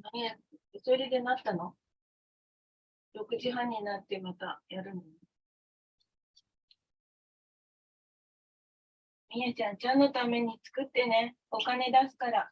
何や、それでなったの？ 6 時半になってまたやるの？みやちゃん、ちゃんのために作ってね。お金出すから。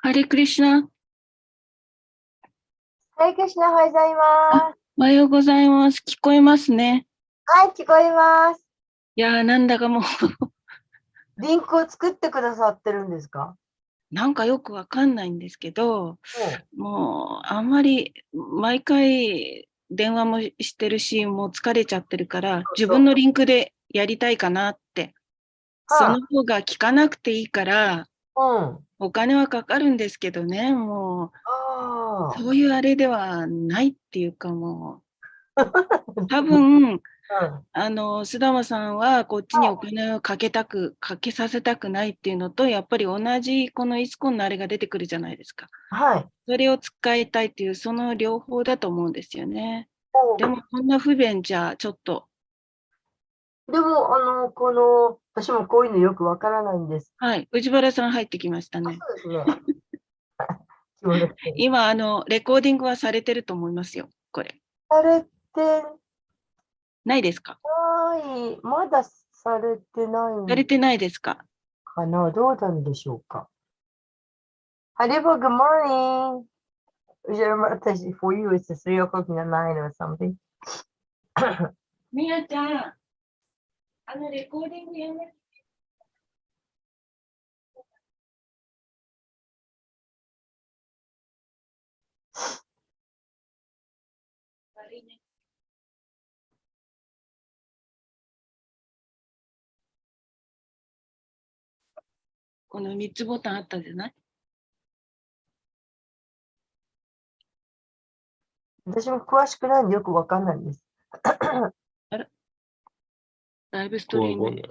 ハレクリシュナ。ハレクリシュナ、おはようございます。おはようございます。聞こえますね。はい、聞こえます。いやー、なんだかもうリンクを作ってくださってるんですか？なんかよくわかんないんですけど、うん。もうあんまり毎回電話もしてるし、もう疲れちゃってるから、自分のリンクでやりたいかなって。そはの方が聞かなくていいから、あ、うん。お金はかかるんですけどね、もう、あそういうあれではないっていうかもあ。う、多分、うん。須玉さんはこっちにお金をかけさせたくないっていうのと、やっぱり同じこのイスコンのあれが出てくるじゃないですか。はい。それを使いたいっていう、その両方だと思うんですよね。おでも、こんな不便じゃ、ちょっと。でも、私もこういうのよくわからないんです。はい。藤原さん入ってきましたあ、ね。そうですね。気持ち悪い。今、レコーディングはされてると思いますよ。これ。されてないですか？ない、まだされてないされてないですか？かな。どうなんでしょうか。ハリボ、good morning. じゃあ、私、for you, it's 3 o'clock in the night or something. みやちゃん、レコーディングやめて。悪いね。この3つボタンあったじゃない？私も詳しくないんでよくわかんないんです。あら、ライブストリーム。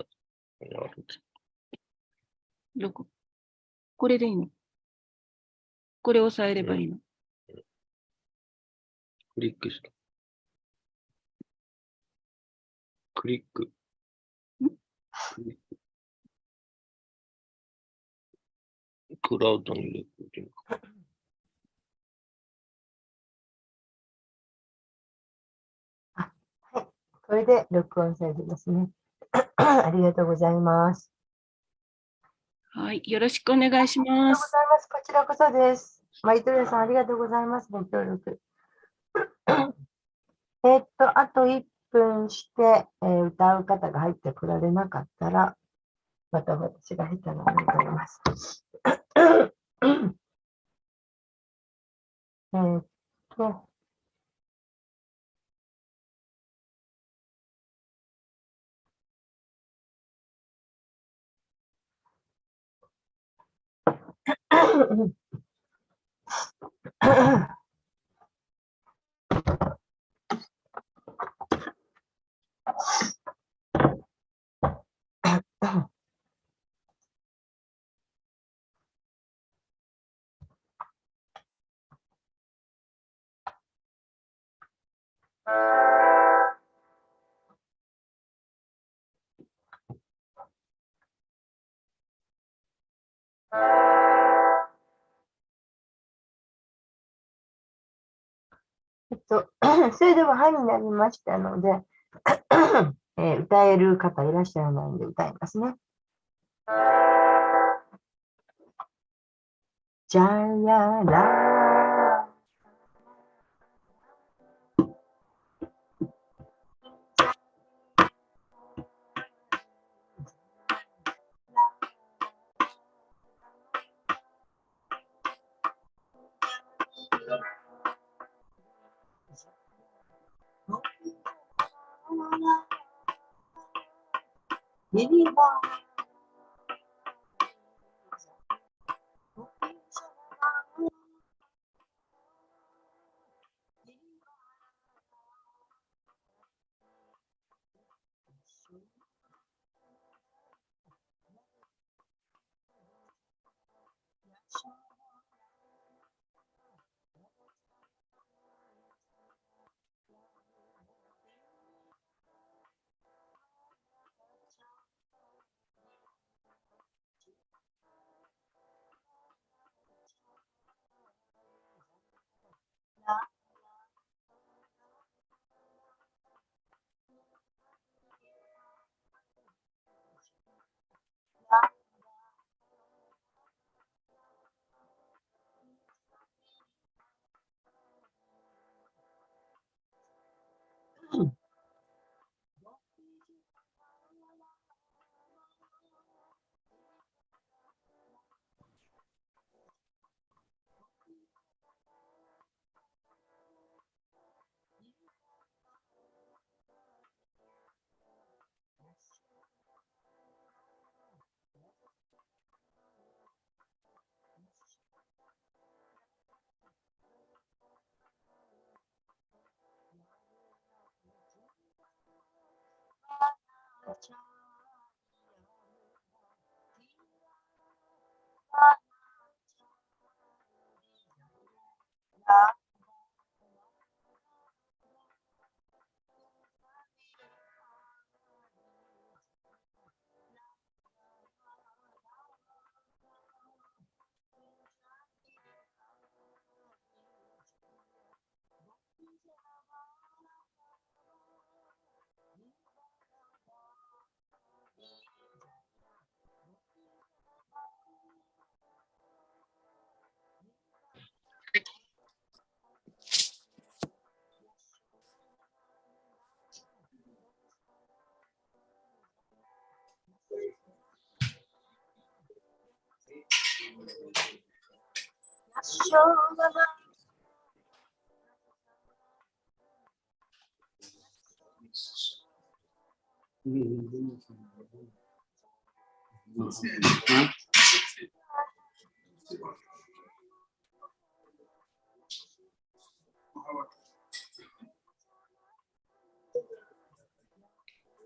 どこ？これでいいの？これを押さえればいいの？クリックした。クリック。クラウドにレコーディング。はい。これで録音されてますね。ありがとうございます。はい。よろしくお願いしありがとうございます。ます。こちらこそです。マイトレさん、ありがとうございます。ご協力。あと1分して、歌う方が入ってこられなかったら、また私が下手なのになります。えーっと、それでは、はいになりましたので、歌える方いらっしゃらないんで歌いますね。ジャヤラリリバ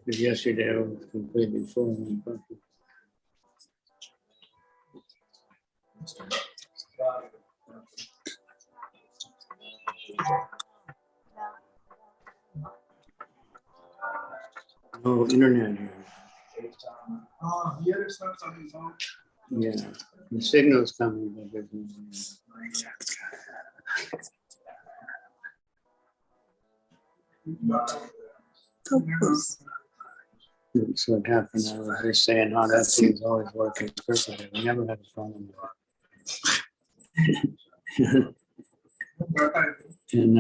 Yesterday I was completely full and bucket. No internet here. Here it's not coming out. Yeah, the signal's coming, but there's no. That's what happened. I was just saying how that thing's always working perfectly. We never had a problem with it. And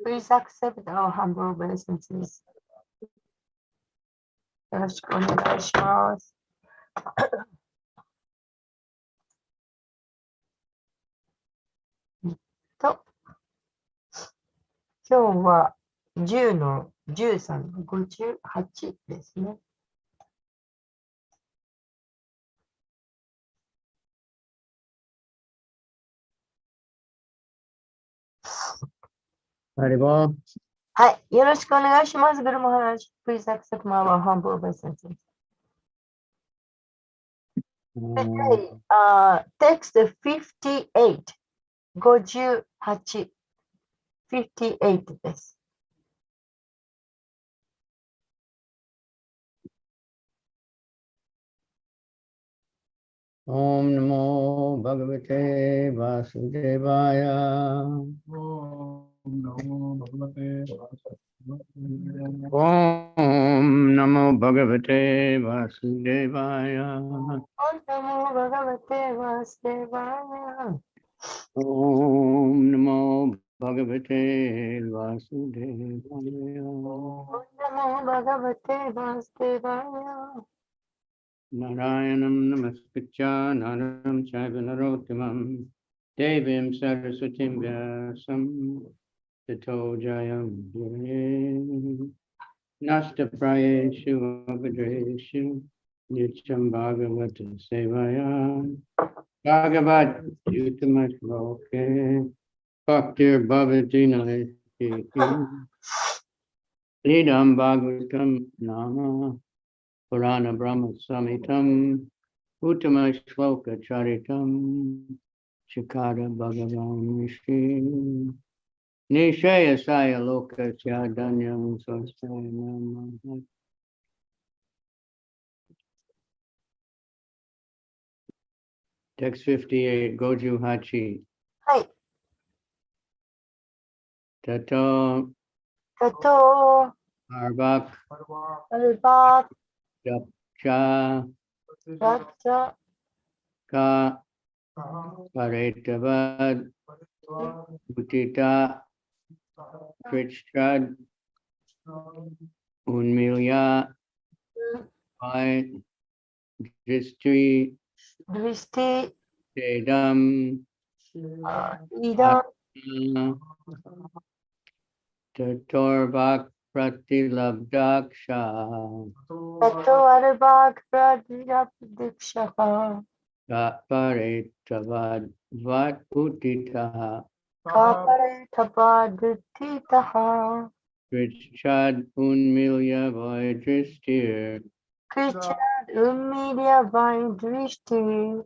Please accept our humble obeisances. よろしくお願いします。今日は10の13、58ですね。はい、よろしくお願いします。グルマハラジ。Please accept our humble obeisances. Text 58、58、58です。Om Namo Bhagavate Vasudevaya. Om Namo Bhagavate Vasudevaya. Om Namo Bhagavate Vasudevaya. Om Namo Bhagavate Vasudevaya. Om Namo Bhagavate Vasudevaya. Narayanam Namaskritya Naram Chaiva Narottamam Devim Saraswatim Vyasam Tato Jayam Gurave Nasta Prayeshu Abhadreshu Nityam Bhagavata Sevaya Bhagavat Yutamashloke Bhaktir Bhavati Naistiki Idam Bhagavatam Nama Purana Brahma Samitam Uttama Shloka Charitam Chikara Bhagavan Rishi Nishaya Saya Loka Chadanyam Sostaya Nama. Text 58, Goju Hachi. はい。 Tato Tato, Arbak Albak, Japcha Raja, Ka Paretavad Utita Krichtrad Unmilya Pai Distri Dristi, Sedam Ida, Tatorbak Pratilabdaksha Tato, Albak, Pradya, Dikshaka, Paretavad Vat Utita Kapare tapa duttitaha. Krichad unmilya vaidristir. Krichnad umilya vaidrishti.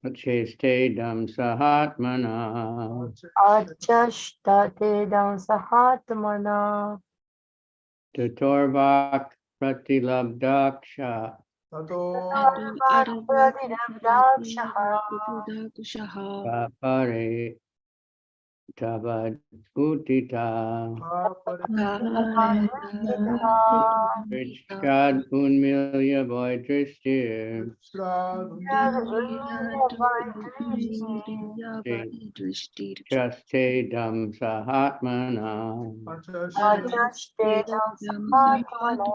Acheste dam sahatmana. Achashtate dam sahatmana. Tatorvak pratilabdaksha. Tato Papare tavad utita. Krichad unmilya vaidristir. Chaste dam sahatmana. Achashtate dam sahatmana.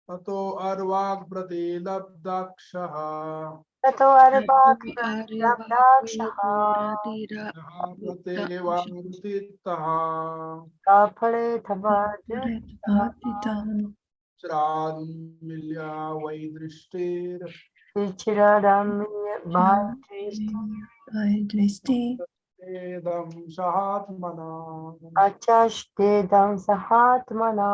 Tato arvak prati labdakshaha. Tato arbak labdakshaha. Prate vangutitaha. Kapare tapa Sradum milya vaidrishtir. Vichiradam Bhadristi Edam sahatmana. Achashtedam Sahatmana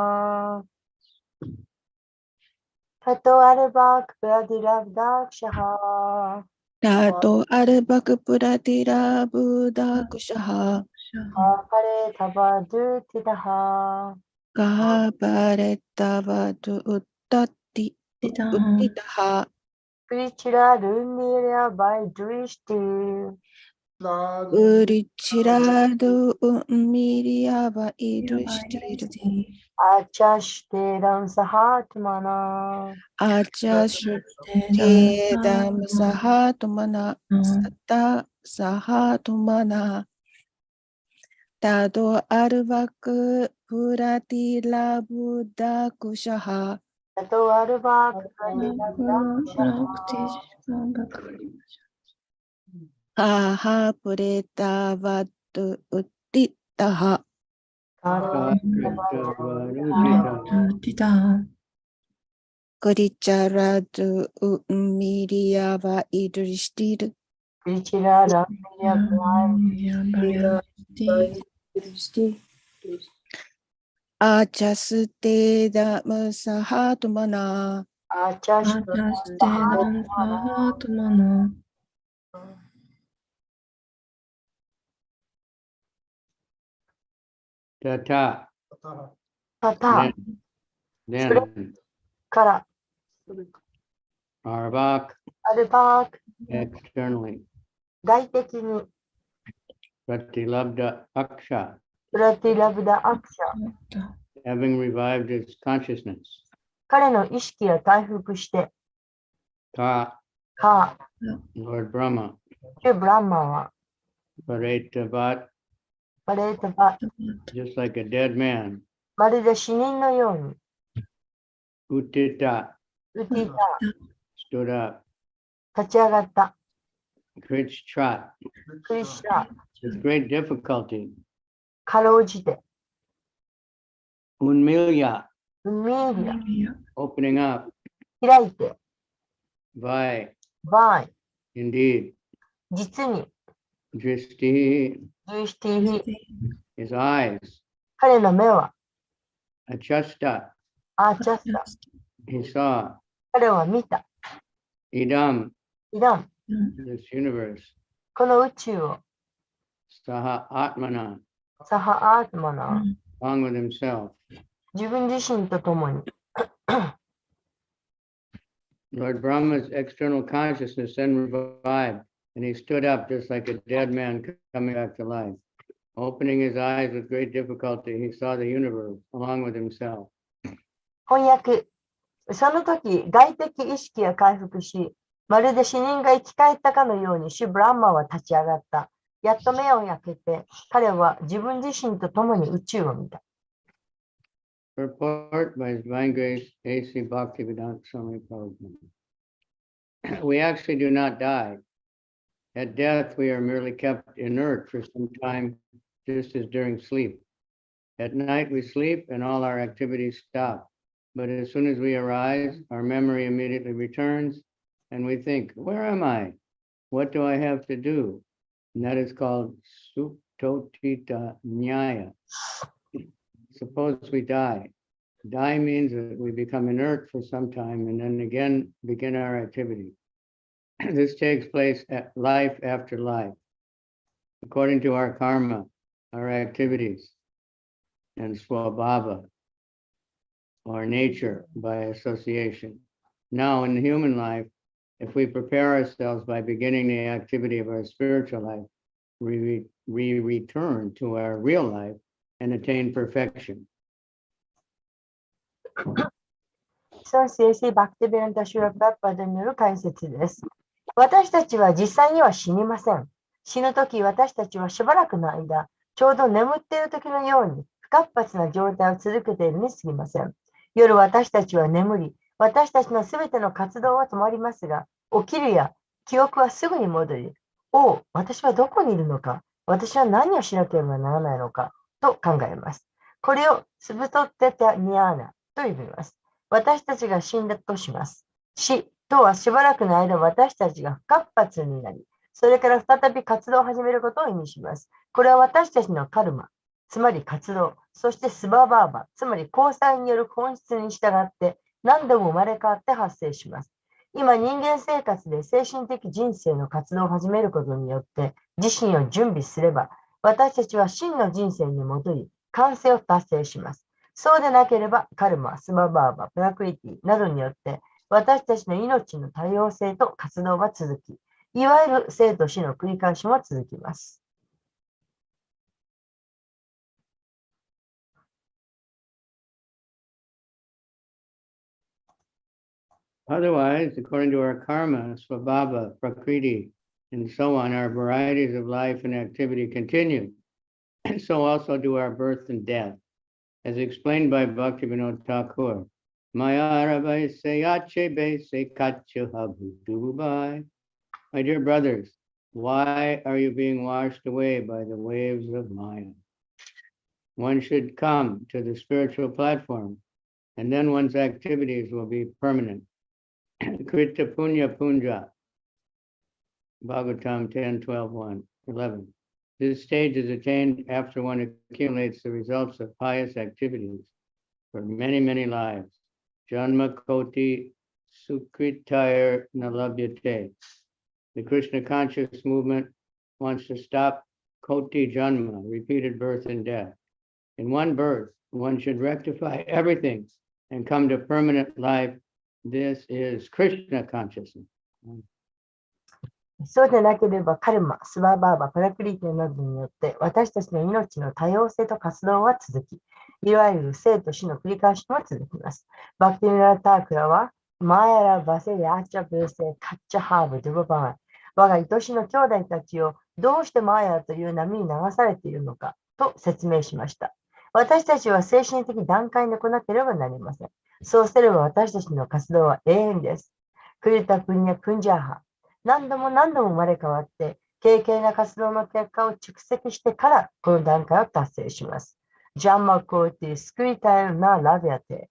Tato Arabak Pradirabdakshaha Tato arbak puratira buddha kushaha. Kapare Tabadutitaha Kaparetavatu uttitaha. Vichiradunirya Bhadristi Urichiradu umiriyava idrishtir. Achashtedam Sahatmana Achashtedam sahatumana sata sahatumana. Tado arvak puratila buddha kushaha. Tato Arabak Pradirabdakshaha Kaha puretavatu uttitaha. Utita. Kuricharadu umiriyava idrishtir. Vichiradunirya Achastedam sahatumana. Achashtedam Tata. Tata Then. から Arvak. アルバーク Externally. 外的に Pratilabda aksha. プラティラブダアクシャ Having revived its consciousness. 彼の意識が回復してTa. か Lord Brahma. 旧ブランマンは Paretavat. パレートバ Just like a dead man. まるで死人のように Utita. ウティタ Stood up. 立ち上がった Krich trot. クリシュナ With great difficulty. かろうじて Unmilya. ウミーリア Opening up. 開いて Vai. バイ Indeed. 実に Dristi. ジュイシティヒ His eyes. 彼の目は Achasta. アーチャスタ He saw. 彼は見た Idam. イダン This universe. この宇宙を Saha Atmana. サハアートマナ Along with himself. 自分自身と共に Lord Brahma's external consciousness then revived, and he stood up just like a dead man coming back to life. Opening his eyes with great difficulty, he saw the universe along with himself. 翻訳その時外的意識が回復しまるで死人が生き返ったかのようにシュブランマは立ち上がったやっと目を開けて彼は自分自身と共に宇宙を見た Purport by His Divine Grace, A.C. Bhaktivedanta Swami Prabhupada. We actually do not die. At death, we are merely kept inert for some time, just as during sleep. At night, we sleep and all our activities stop. But as soon as we arise, our memory immediately returns, and we think, where am I? What do I have to do? And that is called Suktotita Nyaya. Suppose we die. Die means that we become inert for some time and then again begin our activity. This takes place at life after life, according to our karma, our activities, and swabhava, or nature by association. Now, in the human life, if we prepare ourselves by beginning the activity of our spiritual life, we return to our real life and attain perfection. 孫子聖バクティベランタシュラプラッパドによる解説です。私たちは実際には死にません。死ぬとき私たちはしばらくの間、ちょうど眠っているときのように不活発な状態を続けているに過ぎません。夜私たちは眠り、私たちのすべての活動は止まりますが、起きるや記憶はすぐに戻り、おう、私はどこにいるのか、私は何をしなければならないのかと考えます。これをスブトテタニアーナと呼びます。私たちが死んだとします。死とはしばらくの間私たちが不活発になり、それから再び活動を始めることを意味します。これは私たちのカルマ、つまり活動、そしてスババーバ、つまり交際による本質に従って何度も生まれ変わって発生します。今人間生活で精神的人生の活動を始めることによって自身を準備すれば、私たちは真の人生に戻り、完成を達成します。そうでなければ、カルマ、スマバーバ、プラクリティなどによって、私たちの命の多様性と活動が続き、いわゆる生と死の繰り返しも続きます。Otherwise, according to our karma, swabhava, prakriti, and so on, our varieties of life and activity continue. And so also do our birth and death. As explained by Bhaktivinoda Thakur, Mayarabhai Seyache Be Sekachahabudubai. My dear brothers, why are you being washed away by the waves of Maya? One should come to the spiritual platform, and then one's activities will be permanent. Krita Punya Punja, Bhagavatam 10, 12, 1, 11. This stage is attained after one accumulates the results of pious activities for many, many lives. Janma Koti Sukritayar Nalabhyate. The Krishna conscious movement wants to stop Koti Janma, repeated birth and death. In one birth, one should rectify everything and come to permanent life. This is Krishna consciousness. そうでなければ、カルマ、スバーバーバ、プラクリティなどによって、私たちの命の多様性と活動は続き、いわゆる生と死の繰り返しも続きます。バクティミラタークラは、マヤラバセヤーチャブーセカッチャハーブドゥババーン。我が愛しの兄弟たちをどうしてマヤという波に流されているのかと説明しました。私たちは精神的段階に来なければなりません。そうすれば私たちの活動は永遠です。クリタ・プニャ・プンジャーハ。何度も何度も生まれ変わって、軽々な活動の結果を蓄積してから、この段階を達成します。ジャンマ・コーティ・スクリタイル・ナ・ラビアテ。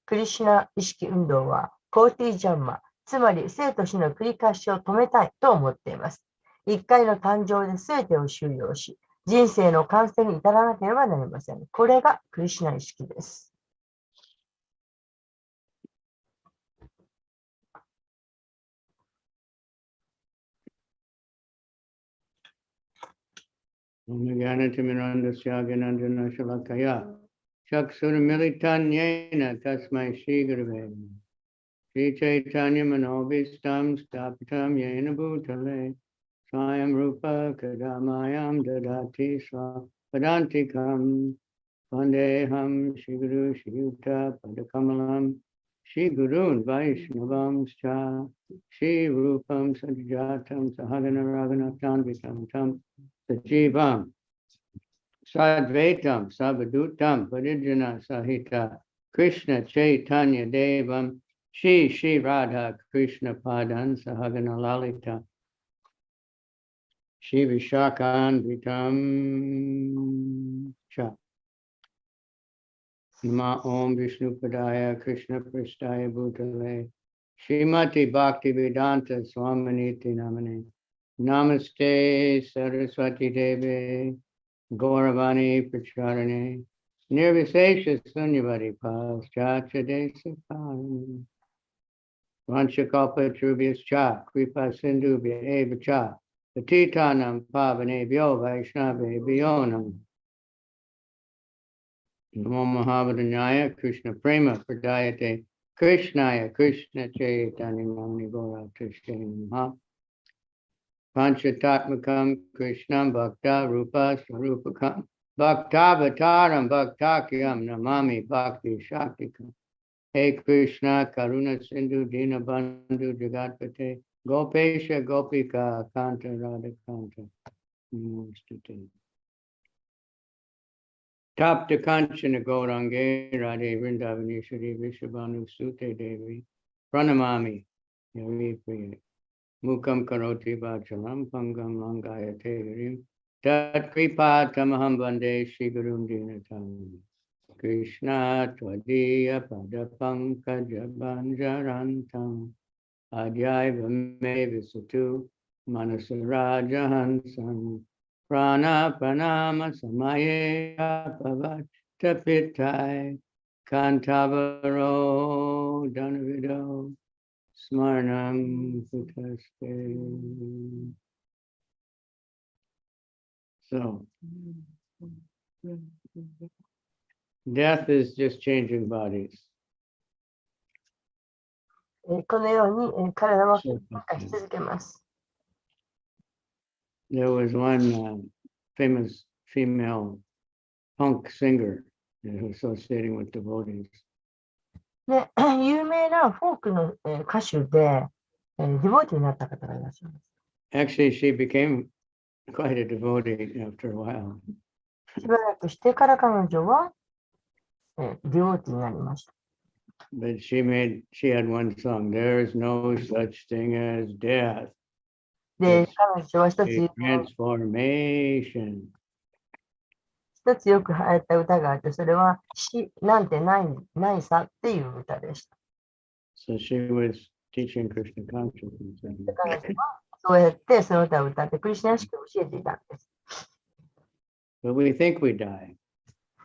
クリシュナ意識運動は、コーティ・ジャンマ、つまり生と死の繰り返しを止めたいと思っています。一回の誕生で全てを終了し、人生の完成に至らなければなりません。これがクリシュナ意識です。Omagyanatimirandasyaganandana shalakaya Chaksurmilitanyena tasmai shigurve Shri Chaitanya manobhistam stapitam yena bhutale Swayam rupa kadamayam dadati swapadantikam Vandeham Shiguru Shiyuta Padakamalam Shri Gurun Vaishnavam Scha Shri Rupam Sajatam Sahagana Raghunathan Vitam Tam Sajivam Sadvaitam Sabadutam Parijana Sahita Krishna Chaitanya Devam Shri Radha Krishna Padan Sahagana Lalita Shri Vishakan Vitam Cha Nama Om Vishnu Padaya Krishna Prasthaya Bhutale Srimati Bhaktivedanta Swaminiti Namane. Namaste Saraswati Deve Gauravani Pracharane Nirvisesha Sunyavadi Paschacha Desakarani Vanchakalpa Trubhyascha Kripa Sindhubhya Eva Cha Patitanam Pavanebhyo Vaishnavebhyo Namah Namo Mahavadanyaya Krishna Prema Pradayate Krishnaya Krishna Chaitanya Namani Gora Krishna Maha Panchatatmakam Krishnam Bhakta Rupa Sarupakam Bhaktavataram Bhaktakyam Namami Bhakti Shaktikam. Hey Krishna Karuna Sindhu Dina Bandhu Jagatpate Gopesha Gopika Kanta Radha Kanta Namostate. Tapta Kanchana Gaurange Radhe Vrindavaneshwari Vishabhanu Sute Devi Pranamami Yavi Priya Mukam Karoti Vachalam Pangam Langayate Harim Tat Kripa Tamaham Vande Shri Gurum Dinatam Krishna Tvadiya Pada Pankaja Banjarantam Adhyaya Me Visatu Manasaraja Hansam Prana Pranama Samaye Pavat Tapitai Kantavaro Danavido Smarnam Putaste. So, death is just changing bodies. このように体は変化し続けます。 There was one famous female punk singer associating with devotees. で、有名なフォークの歌手で、ディボーティーになった方がいらっしゃいます。 Actually, she became quite a devotee after a while. しばらくしてから彼女は、ディボーティーになりました。 But she had one song, There's no such thing as death. で、彼女は一 A transformation. つよく流行った歌があって、それは死なんてないさっていう歌でした。 So she was teaching Krishna consciousness. で彼女はそうやってその歌を歌ってクリシュナ意識を教えていたんです。 But we think we die.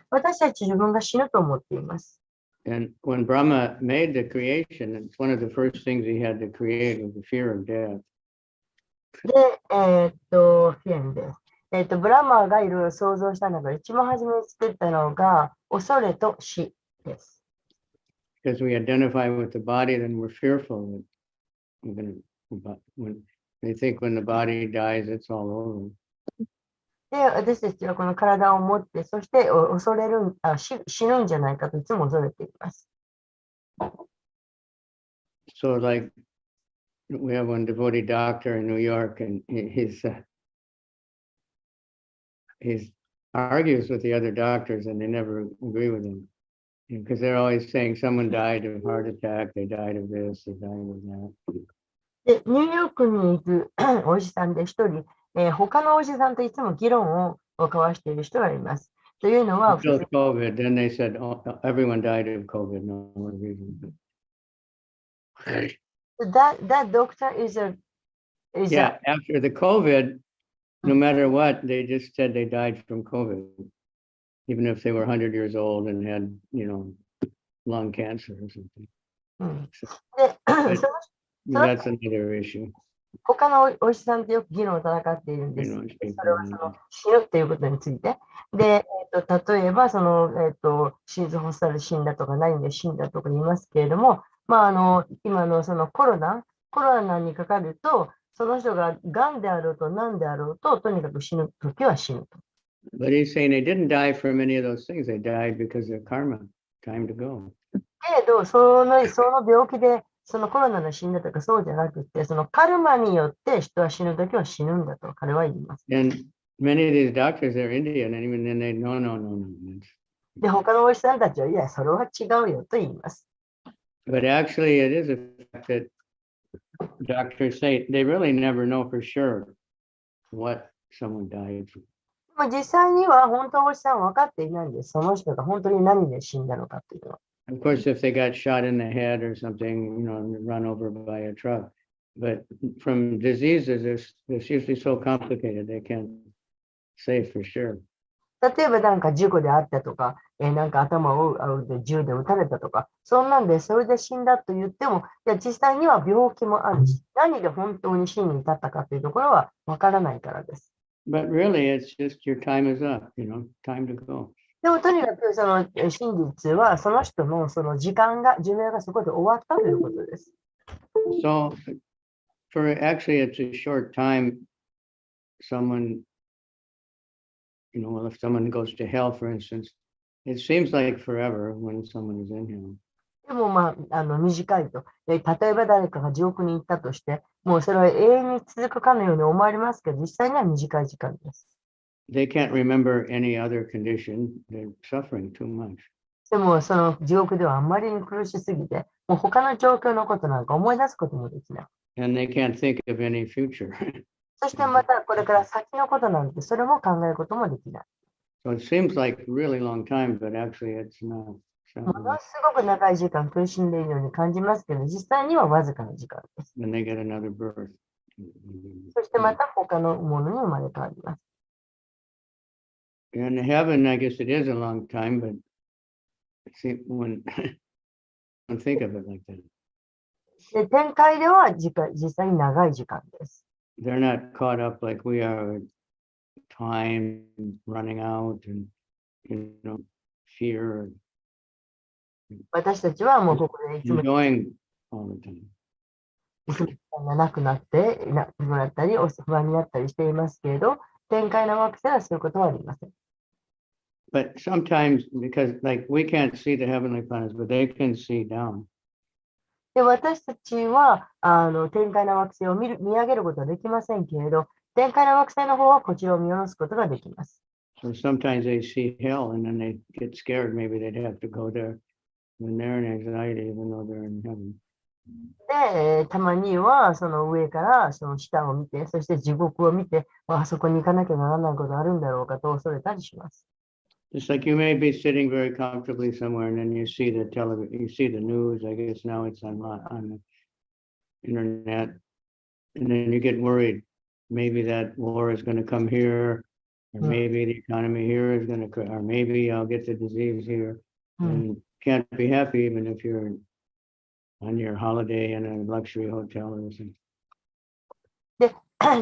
私たち自分が死ぬと思っています。 And when Brahma made the creation, it's one of the first things he had to create was the fear of death. で、フィエンです。ブラマーがいろいろ想像したのが、一番初めに作ったのが、恐れと死です。 Because we identify with the body, then we're fearful that we're going to, when they think when the body dies, it's all over. で、私たちはこの体を持って、そして恐れる死ぬんじゃないかといつも恐れています。 So like, we have one devotee doctor in New York, and he's argues with the other doctors, and they never agree with him. Because they're always saying someone died of a heart attack, they died of this, they died of that. で、ニューヨークに行くお医者さんで一人、他のお医者さんといつも議論を交わしている人がいます。というのは、 Until COVID, then they said, oh, everyone died of COVID, no more reason. that doctor is Yeah, after the COVID, no matter what, they just said they died from COVID, even if they were 100 years old and had, lung cancer or something. で、 That's another issue. 他のお医者さんとよく議論を戦っているんです。それはその死ぬっていうことについて。で、例えば心臓発作で死んだとか何で死んだとか言いますけれども、今のそのコロナにかかると、その人が癌であろうと何であろうと、とにかく死ぬときは死ぬと。But he's saying they didn't die from any of those things. They died because of karma, time to go. けれど、その病気で、そのコロナの死んだとかそうじゃなくて、そのカルマによって人は死ぬときは死ぬんだと彼は言います。 And many of these doctors, they're Indian, and even then they, no. で、他のお医者さんたちは、いや、それは違うよと言います。 But actually, it is a fact that doctors say they really never know for sure what someone died from. 実際には本当お医者さんは分かっていないんです。その人が本当に何で死んだのかっていうのは。Of course, if they got shot in the head or something, run over by a truck. But from diseases, it's usually so complicated, they can't say for sure. 例えばなんか事故であったとか、なんか頭を銃で撃たれたとか、そんなんでそれで死んだと言っても、いや実際には病気もあるし、何で本当に死に至ったかというところはわからないからです。But really, it's just your time is up, time to go. でもとにかくその真実はその人のその時間が、寿命がそこで終わったということです。So actually, it's a short time. Someone, well, if someone goes to hell, for instance, it seems like forever when someone is in hell. でも短いと。例えば誰かが地獄に行ったとして、もうそれは永遠に続くかのように思われますけど、実際には短い時間です。They can't remember any other condition. They're suffering too much. でもその地獄ではあまりに苦しすぎて、もう他の状況のことなんか思い出すこともできない。And they can't think of any future. そしてまたこれから先のことなんてそれも考えることもできない。So it seems like a really long time, but actually it's not. ものすごく長い時間苦しんでいるように感じますけど、実際にはわずかな時間です。Then they get another birth. そしてまた他のものに生まれ変わります。In heaven, I guess it is a long time, but see, when I think of it like that, で、天界では実際に長い時間です。they're not caught up like we are with time running out and, fear, 私たちはもうここでいつも enjoying all the time. 時間がなくなってなくなったり、不安になったりしていますけれど、天界の惑星はそういうことはありません。But sometimes, because like we can't see the heavenly planets, but they can see down. で、私たちは天界の惑星を見上げることはできませんけれど、天界の惑星の方はこちらを見下ろすことができます。So sometimes they see hell and then they get scared. Maybe they'd have to go there when they're in anxiety, even though they're in heaven. で、たまにはその上からその下を見て、そして地獄を見て、あそこに行かなきゃならないことあるんだろうかと恐れたりします。Just like you may be sitting very comfortably somewhere and then you see the you see the news. I guess now it's on the internet, and then you get worried. Maybe that war is going to come here, or maybe the economy here is going to, or maybe I'll get the disease here. And can't be happy even if you're on your holiday in a luxury hotel or something. で、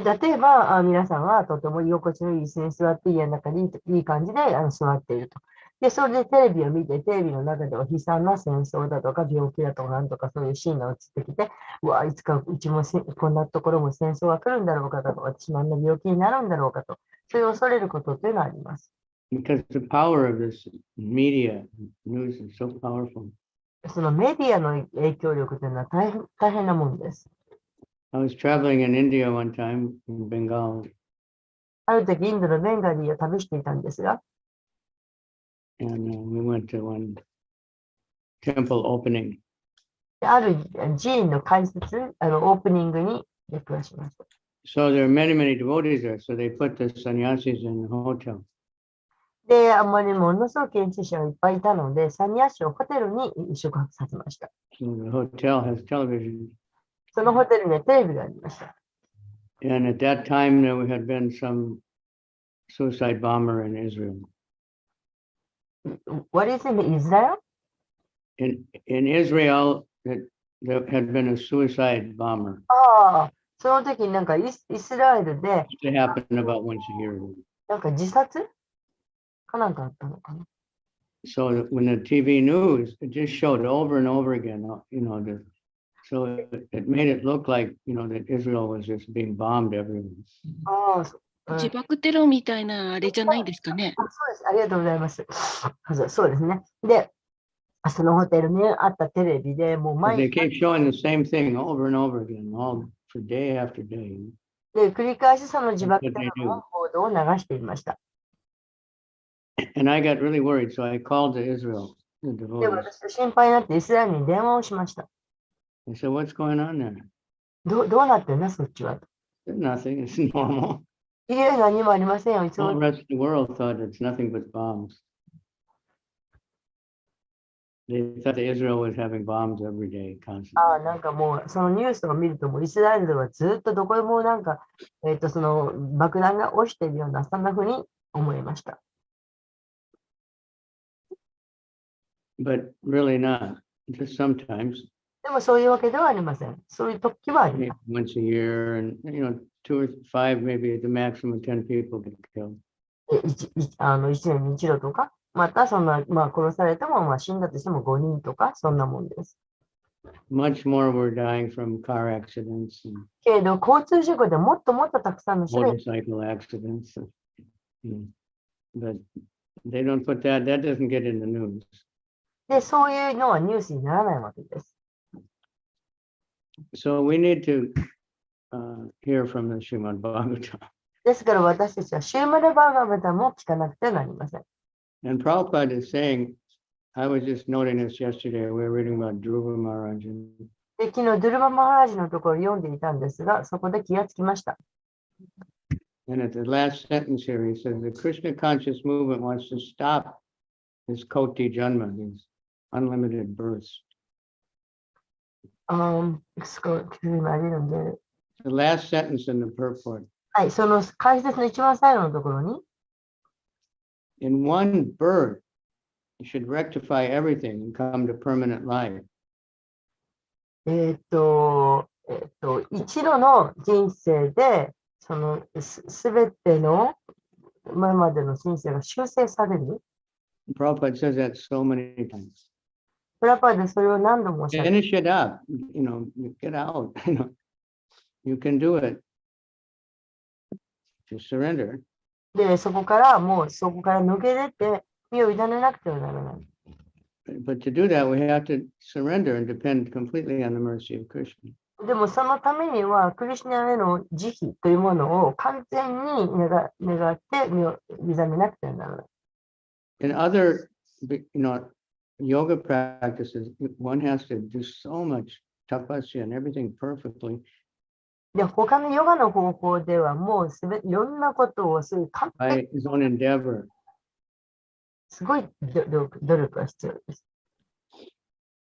例えば皆さんはとても居心地のいい椅子に座って家の中でいい感じで座っていると。で、それでテレビを見て、テレビの中では悲惨な戦争だとか病気だとかなんとかそういうシーンが映ってきて、うわ、いつかうちもこんなところも戦争が来るんだろうかとか、私もあんな病気になるんだろうかと、そういう恐れることというのはあります。Because the power of this media, news is so powerful. そのメディアの影響力というのは大変なものです。I was traveling in India one time in Bengal. ある時、インドのベンガリーを旅していたんですが、And we went to one temple opening. ある寺院の開設、オープニングに出くわしました。So there are many, many devotees there. So they put the sannyasis in the hotel. で、あんまりものすごく献身者がいっぱいいたので、サニヤ市をホテルに宿泊させました。So the hotel has television. そのホテルにはテレビがありました。And at that time, there had been some suicide bomber in Israel. What is in Israel? In Israel, there had been a suicide bomber. ああ、その時になんかイスラエルで It happened about once a year. なんか自殺かなんかあったのかな。So when the TV news, it just showed over and over again, so it made it look like, that Israel was just being bombed everywhere. ああ、自爆テロみたいなあれじゃないですかね。そうです。ありがとうございます。そうですね。で、そのホテルにあったテレビでもう They 毎 keep 日 showing the same thing over and over again, all for day after day. で繰り返しその自爆テロの報道を流していました。And I got really worried, so I called to Israel, the で、 devotees. 私心配になってイスラエルに電話をしました。 I said, "What's going on there?" どうなってんだ、そっちは。 Nothing. It's normal. いえ、何もありませんよ。いつ All も the rest of the world thought it's nothing but bombs. They thought that Israel was having bombs every day, constantly. なんかもう、そのニュースを見ると、もうイスラエルではずっとどこでもなんか、その爆弾が落ちているような、そんな風に思いました。But really not. Just sometimes, でもそういうわけではありません。そういう時はあり maybe ます。 once a year, and 2 or 5, maybe at the maximum 10 people get killed. 一年に一度とか、またそんな、まあ殺されても、まあ死んだとしても5人とか、そんなもんです。 Much more were dying from car accidents and けれど、交通事故でもっともっとたくさんの人が、 motorcycle accidents. But they don't put that doesn't get in the news. で、そういうのはニュースにならないわけです。 So we need to hear from the Srimad Bhagavatam. ですから私たちはシューマルバーガバタも聞かなくてはなりません。 And Prabhupada is saying, I was just noting this yesterday, we were reading about Dhruva Maharaj. で、昨日、ドゥルバ・マハラージのところを読んでいたんですが、そこで気がつきました。 And at the last sentence here, he says, the Krishna conscious movement wants to stop this Koti Janma, these unlimited births. 今あれるんで、 The last sentence in the purport. はい、その解説の一番最後のところに、 In one birth, you should rectify everything and come to permanent life. 一度の人生で、そのすべての今までの人生が修正される。 Prabhupada says that so many times. プラパーでそれを何度もおっしゃる。 Finish it up, get out, you can do it. To surrender. で、そこから抜け出て、身を委ねなくてはならない。 But to do that, we have to surrender and depend completely on the mercy of Krishna. でもそのためには、クリシュナへの慈悲というものを完全に願って身を委ねなくてはならない。 In other, yoga practices, one has to do so much tapasya and everything perfectly で、他のヨガの方法ではもういろんなことをそういう完璧 by his own endeavor. すごい努力が必要です。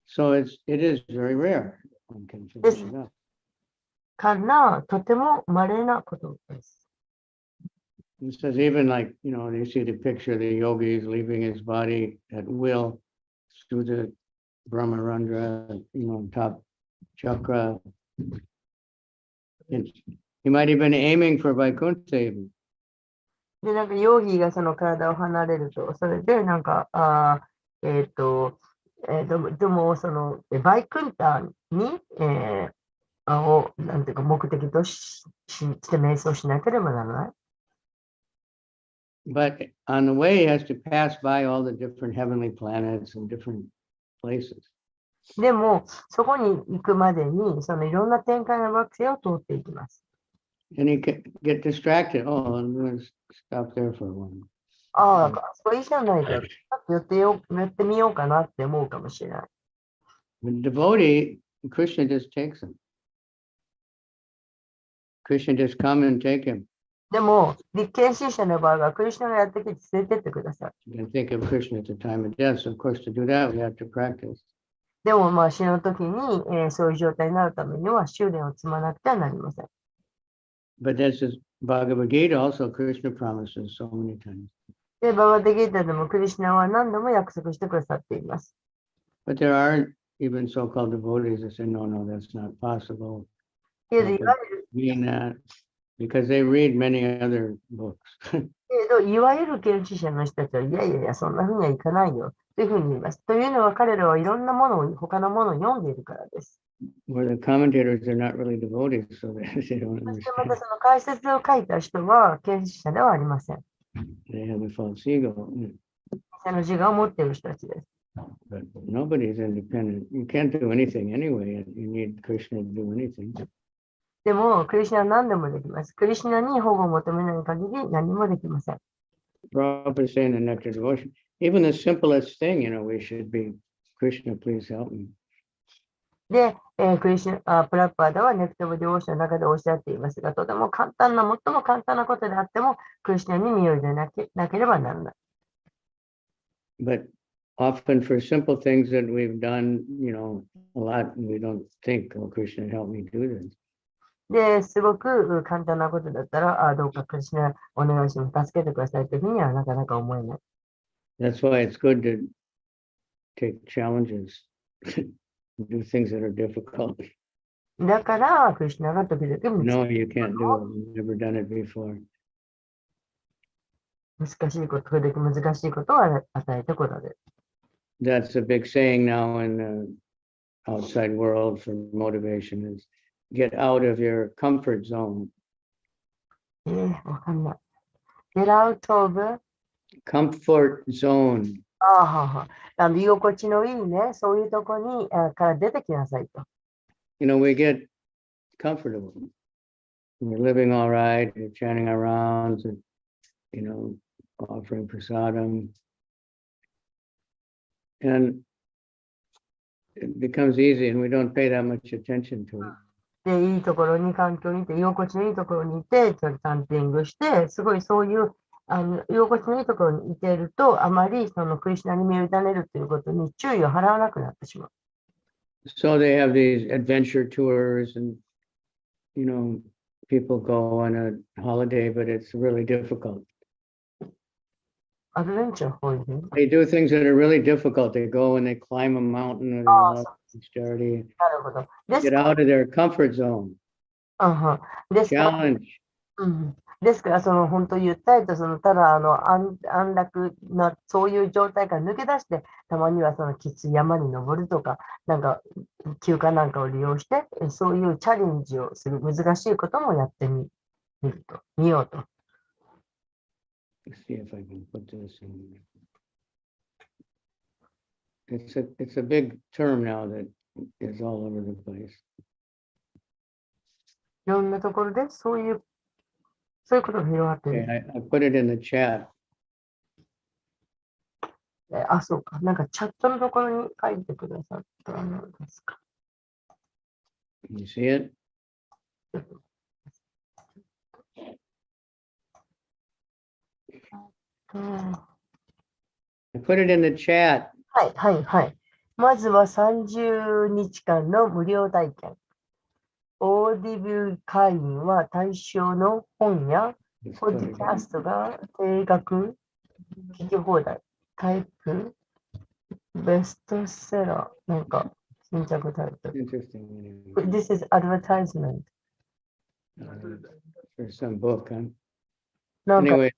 So it is very rare. One can finish it up. からとても稀なことです。 It says even like, you see the picture of the yogis leaving his body at will through the Brahmarandra, top chakra. He might have been aiming for Vaikuntha even. で、なんかヨーギーがその体を離れると、それでなんか、でもそのバイクンタに、なんていうか目的として瞑想しなければならない。 But on the way, he has to pass by all the different heavenly planets and different places. でも、そこに行くまでに、そのいろんな展開の惑星を通っていきます。 And he can get distracted. Oh, I'm going to stop there for a while. それいいじゃないか。ちょっとやってみようかなって思うかもしれない。 But devotee, Krishna just takes him. Krishna just come and take him. でも、立憲信者の場合は、クリシュナがやってきて連れてってください。 You can think of Krishna at the time of death. So of course, to do that, we have to practice. でも、まあ、死ぬ時に、そういう状態になるためには、修練を積まなくてはなりません。 But that's just Bhagavad Gita. Also, Krishna promises so many times. で、バガデギータでもクリシュナは何度も約束してくださっています。 But there are even so-called devotees that say, no, that's not possible. けれど、Mean that because they read many other books. いわゆる研修者の人たちは、いや、そんなふうにはいかないよ。というふうに言います。というのは、彼らはいろんなものを、他のものを読んでいるからです。 Where the commentators are not really devotees, so they don't そしてまた understand. その解説を書いた人は、研修者ではありません。 They have a false ego. その自我を持っている人たちです。 But nobody is independent. You can't do anything anyway. You need Krishna to do anything. でも、クリシュナは何でもできます。クリシュナに保護を求めない限り何もできません。 Prabhupada is saying in Nectar Devotion, even the simplest thing, we should be, Krishna, please help me. で、クリシュナ、プラッパーダはネクタブディオーションの中でおっしゃっていますが、とても簡単な、最も簡単なことであっても、クリシュナに身を入れなければならない。But often for simple things that we've done, a lot, and we don't think, oh, Krishna, help me do this. で、すごく簡単なことだったら、どうかクリシュナお願いします。助けてくださいというふうにはなかなか思えない。That's why it's good to take challenges, do things that are difficult. だから、クリシュナが時々 No, you can't do it. You've never done it before. 難しいこと、時々難しいことを与えてこられる。That's a big saying now in the outside world for motivation is get out of your comfort zone. わかんない。Get out of Comfort zone. 居心地のいいね、そういうとこにから出てきなさいと。We get comfortable. We're living all right, we're chanting our rounds, and, offering prasadam. And it becomes easy and we don't pay that much attention to it. で、いいところに、環境にいて、居心地のいいところにいて、ちょっとキャンピングして、すごいそういう、居心地のいいところにいていると、あまりそのクリシュナに身を委ねるということに注意を払わなくなってしまう。So they have these adventure tours and, people go on a holiday, but it's really difficult. アドベンチャーホリデー They do things that are really difficult. They go and they climb a mountain or they love charity. なるほど。です Get から out of their comfort zone. ですから、 Challenge. ですから、その本当ゆったりと、ただ安楽な、そういう状態から抜け出して、たまにはそのきつい山に登るとか、なんか休暇なんかを利用して、そういうチャレンジをする、難しいこともやってみようと。Let's see if I can put this in. It's a big term now that is all over the place. いろんなところでそういうことが広がってい Okay, る。I put it in the chat. そうか。なんかチャットのところに書いてくださったのですか。Can you see it? I put it in the chat. はい。まずは30日間の無料体験。オーディビュー会員は対象の本や Let's ポッ put ド it キ in. ャストが定額聞き放題。タイプ、ベストセラー、なんか新着タイプ。Interesting. Anyway. This is advertisement. For some book, huh? なんか Anyway,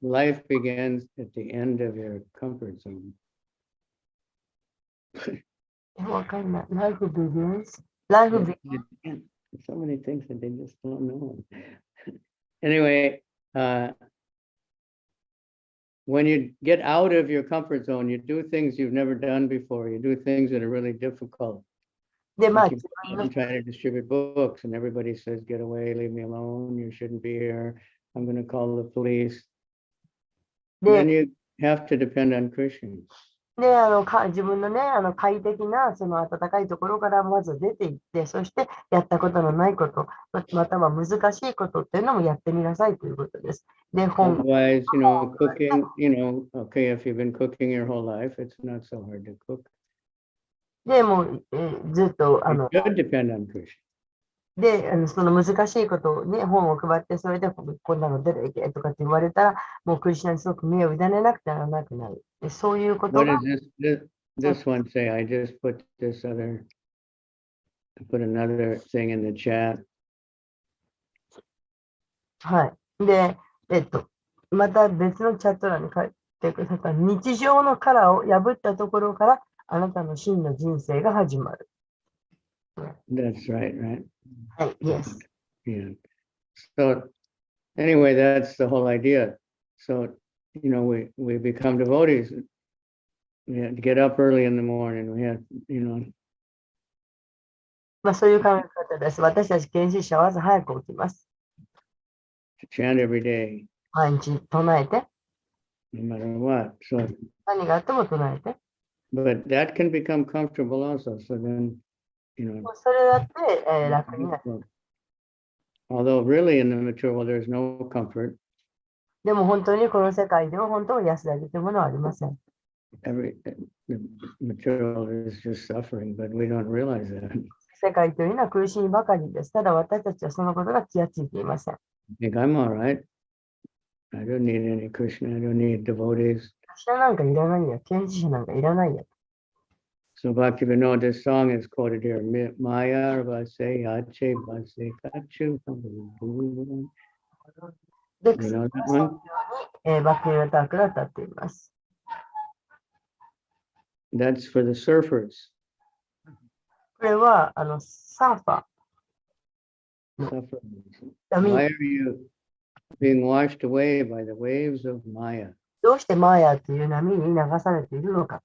life begins at the end of your comfort zone. わかんない。Life begins. Life begins. So many things that they just don't know. Anyway, when you get out of your comfort zone, you do things you've never done before. You do things that are really difficult. で、まあ Like you try to distribute books and everybody says, get away, leave me alone. You shouldn't be here. I'm going to call the police. Then で、you have to depend on Krishna. 自分のね、快適な、その暖かいところからまず出ていって、そしてやったことのないこと、または難しいことっていうのもやってみなさいということです。で、Otherwise, cooking, okay, if you've been cooking your whole life, it's not so hard to cook. でもずっと、You should depend on Krishna. で、その難しいことをね、本を配って、それでこんなの出ていけとかって言われたら、もうクリスチャンにすごく身を委ねなくてはならなくなる。でそういうこと What が does this one say? I just put another thing in the chat. はい。で、また別のチャット欄に書いてくださった日常の殻を破ったところからあなたの真の人生が始まる。That's right? はい、Yes. Yeah. So anyway, that's the whole idea. So, we become devotees. We have to get up early in the morning. We have, まあそういう考え方です。私たち研修者は朝早く起きます。to chant every day, 毎日唱えて、 no matter what. So, 何があっても唱えて。 but that can become comfortable also. So then, それだって、楽になる。 although really in the mature world, there's no comfort. でも本当にこの世界では本当に安らぎというものはありません。the material is just suffering, but we don't realize that. 世界というのは苦しみばかりです。ただ私たちはそのことが気がついていません。I think I'm all right. I don't need any Krishna. I don't need devotees. 私なんかいらないや。献身者なんかいらないや。 So Bhaktivinoda, this song is quoted here. Maya Vase Yache Vase Kachu. You で、 know that one? バックルタークが歌っています。 That's for the surfers. これはサーファー。 Suffering. 波 Why are you being washed away by the waves of Maya? どうしてマーヤという波に流されているのか。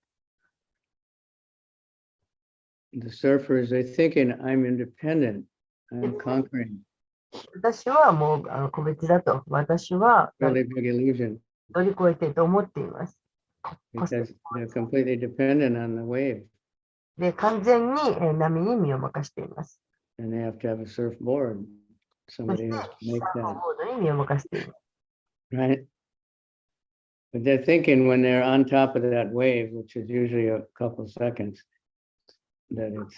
The surfers are thinking, I'm independent. I'm conquering. 私はもう個別だと。私は Really big illusion 乗り越えていると思っています。 because they're completely dependent on the wave で、完全に波に身を任しています。 and they have to have a surfboard. そ Somebody して has to make サーフ that, ボードに身を任しています。 right? But they're thinking when they're on top of that wave, which is usually a couple seconds, that it's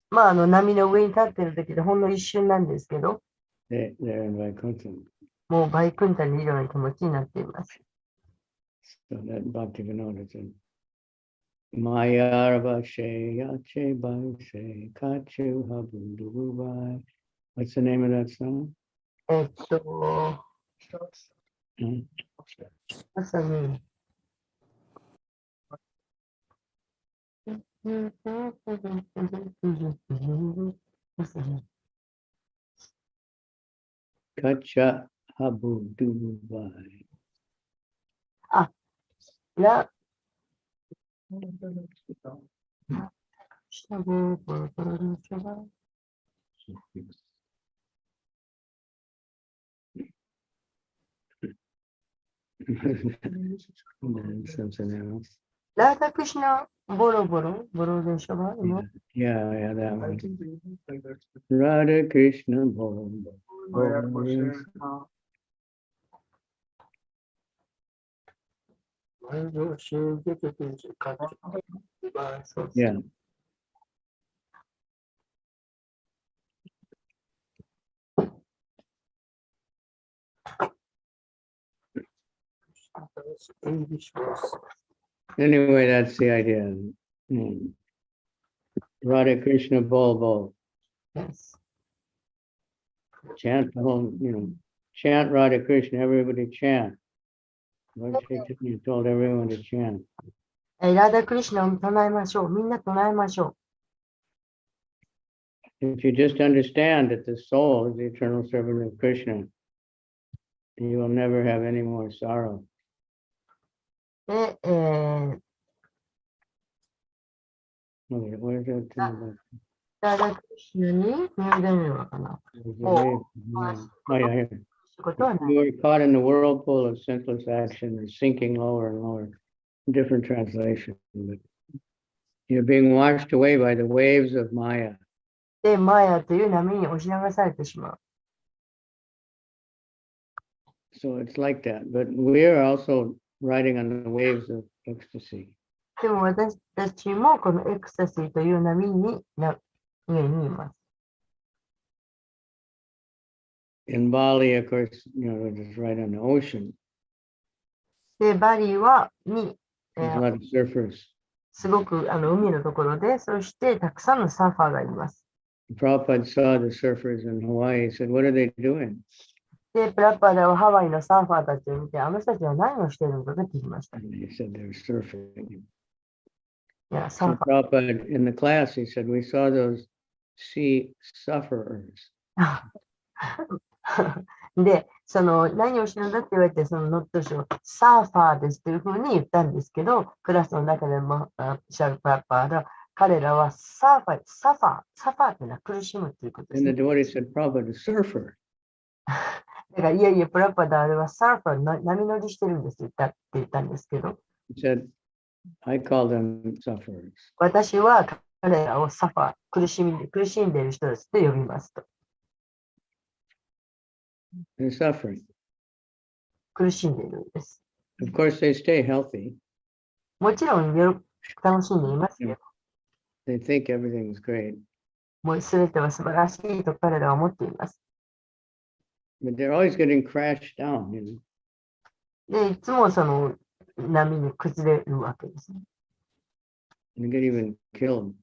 まあ、波の上に立っている時でほんの一瞬なんですけど、 they're in Vaikuntha. もうバイクンタにいるような気持ちになっています。 So that Bhaktivinoda said, Maya Vashe Yache Baise Kachu Habundubai. What's the name of that song? まさに。Kacha Habundubai. ラ And something else. ラーダクシナボロボロでしょば Yeah, that one. Radha Krishna Bolo. Yeah. Anyway, that's the idea. Radha Krishna Bolo. Yes. Chant the whole, chant Radha Krishna, everybody chant. Lord Chaitanya told everyone to chant. ラーダクリシナを唱えましょう。みんな唱えましょ If you just understand that the soul is the eternal servant of Krishna, you will never have any more sorrow. う。で、Okay, where's that? ラーダクリシナに何がいるのかな。 Oh, yeah, here. ことはない。 You are caught in the whirlpool of senseless action and sinking lower and lower. Different translation, but you're being washed away by the waves of Maya. で、マヤという波に押し流されてしまう。 So it's like that. But we are also riding on the waves of ecstasy. でも私たちもこのエクサシーという波に上にいます。 In Bali, of course, we're just right on the ocean. で、バリはThere's a lot of surfers. すごく海のところで、そしてたくさんのサーファーがいます。 Prabhupada saw the surfers in Hawaii. He said, what are they doing? で、プラッパーではハワイのサーファーたちを見て、あの人たちは何をしているのかと聞きました。い And he said they're surfing. や、サ So ーファ Prabhupada, in the class, he said, we saw those sea sufferers. ー。で、何をしてるんだって言われて、そのノット書、サーファーですというふうに言ったんですけど、クラスの中でも、シャルプラッパーで、彼らはサーファーっていうのは苦しむということです And ね the。devotee said, Prabhupada, a surfer. だから、いやいや、プラッパーであれはサーファー、波乗りしてるんですって言ったんですけど、 He said, I call them sufferers. 私は彼らをサファー、苦しんでいる人たちと呼びますと。 They're suffering. 苦しんでいるんです。 Of course, they stay healthy. もちろん楽しんでいますけど、 They think everything's great, もう全ては素晴らしいと彼らは思っています。 but they're always getting crashed down, you know. で、いつもその波に崩れるわけですね。 And they get even killed.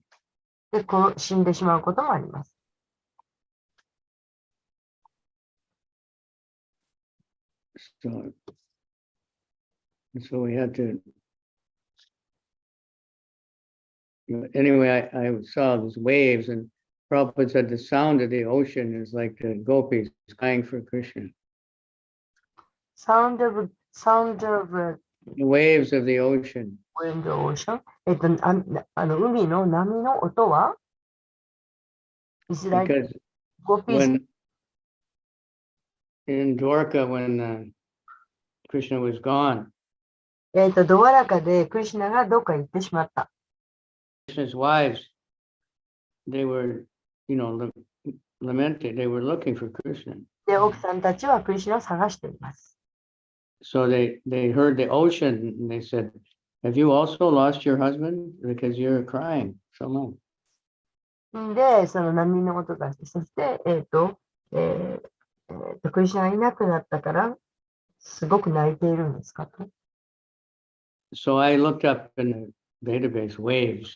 で、死んでしまうこともあります。 So we had to. Anyway, I saw these waves, and Prabhupada said the sound of the ocean is like the gopis crying for Krishna. サウンドオブ、The waves of the ocean. ウィンドオーション。海の波の音は、Is it like Because gopis? when in Dwarka, when Krishna was gone, ドワラカでクリシュナがどっか行ってしまった。 Krishna's wives, they were, you know, lamenting. They were looking for Krishna. で、奥さんたちはクリシュナを探しています。 So they heard the ocean, and they said, "Have you also lost your husband? Because you're crying so much." で、その波の音がして、そして、クリシュナがいなくなったから、すごく泣いているんですかと。 So I looked up in the database waves.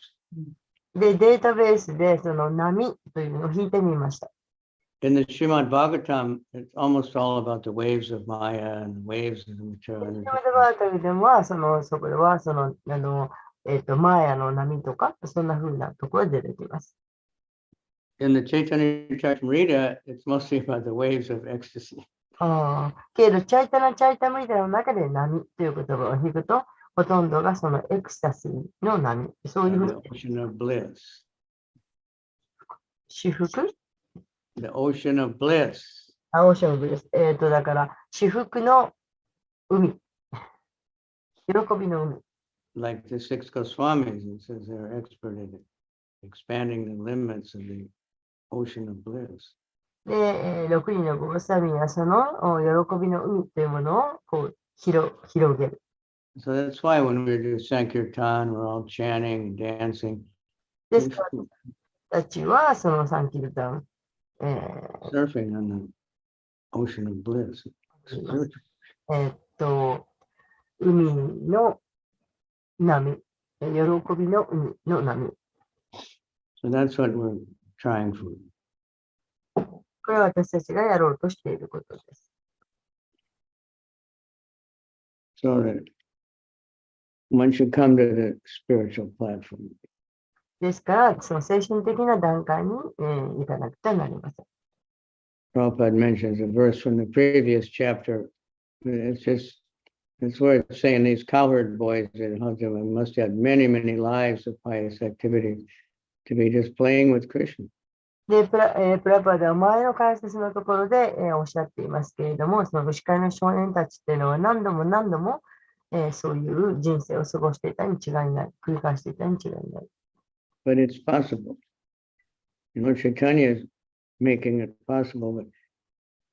で、データベースでその波というのを引いてみました。 In the Srimad Bhagavatam, it's almost all about the waves of Maya and the waves of the material シ energy. マダバータルでは、そこでは、マーヤの波とか、そんな風なところで出てきます。 In the Chaitanya Charitamrita, it's mostly about the waves of ecstasy. けど、チャイタナ・チャイタムリダの中で波という言葉を引くと、ほとんどがそのエクスタシーの波。そういうふう The に ocean of bliss. 至福 The ocean of bliss. オーシャンブです。だから、至福の海。喜びの海。 Like the six Goswamis, it says they're expert at expanding the limits of the ocean of bliss. で、6人のゴーサミはその喜びの海というものをこう広げる。 So that's why when we do Sankirtan, we're all chanting, dancing, ですから、たちはそのサンキルタン、surfing on the ocean of bliss. Spiritual. 海の波、喜びの海の波。 So that's what we're trying for. これは私たちがやろうとしていることです。 So that one should come to the spiritual platform. ですから、その精神的な段階に、行かなくてはなりません。 Prabhupada mentions a verse from the previous chapter. It's where it's saying these cowherd boys must have many, many lives of pious activities to be just playing with Krishna. で、プラパでは前の解説のところで、おっしゃっていますけれども、その武士会の少年たちっていうのは何度も、そういう人生を過ごしていたに違いない。繰り返していたに違いない。 But it's possible. You know, Chaitanya is making it possible, but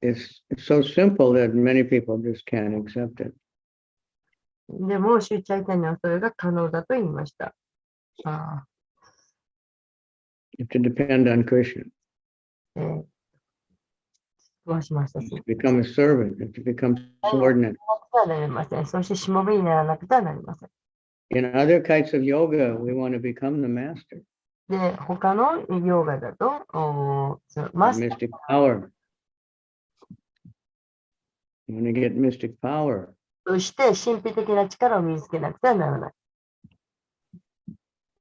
it's so simple that many people just can't accept it. でも、シューチャイタニはそれが可能だと言いました。You have to depend on Krishna. どうしました You have to become a servant. You have to become subordinate. なりません。そして、しもべにならなくてはなりません。 In other kinds of yoga, we want to become the master. で、他のヨガだと、マスター Mystic power. You want to get mystic power. として神秘的な力を身につけなくてはならない。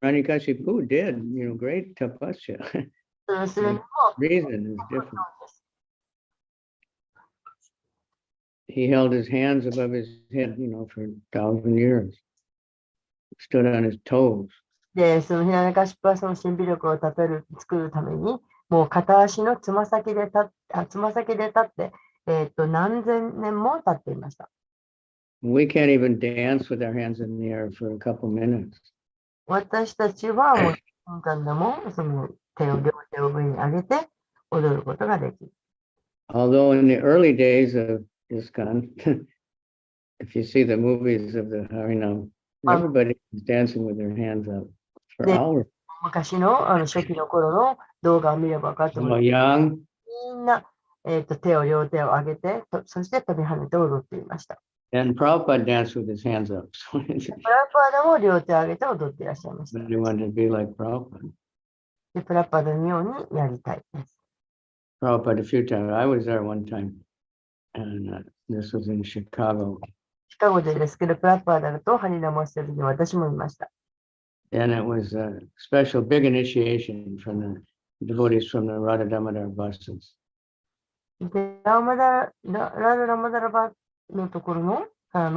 Ranikashipu did, great tapasya. それにも Reason is different. He held his hands above his head, for 1,000 years. Stood on his toes. で、そのヒラナカシプはその神秘力を作るために、もう片足のつま先で立って、何千年も経っていました。 We can't even dance with our hands in the air for a couple minutes. 私たちはもう1分間でもその両手を上に上げて踊ることができる。 Although in the early days of ISKCON, if you see the movies of the Harinam everybody was dancing with their hands up for で、 hours. 昔の初期の頃の動画を見れば分かっても So young, みんな、両手を上げて、そして飛び跳ねて踊っていました。 and Prabhupada danced with his hands up. So プラパーダも両手を上げて踊っていらっしゃいました。 he wanted to be like Prabhupada. でプラパーダのようにやりたいです。 Prabhupada a few times. I was there one time, and this was in Chicago. シカゴでですけど、プラパーダとハリナモしてる時に私もいました。 And it was a special big initiation from the devotees from the Radha Damodar buses. で、ラダマダラバのところの、ま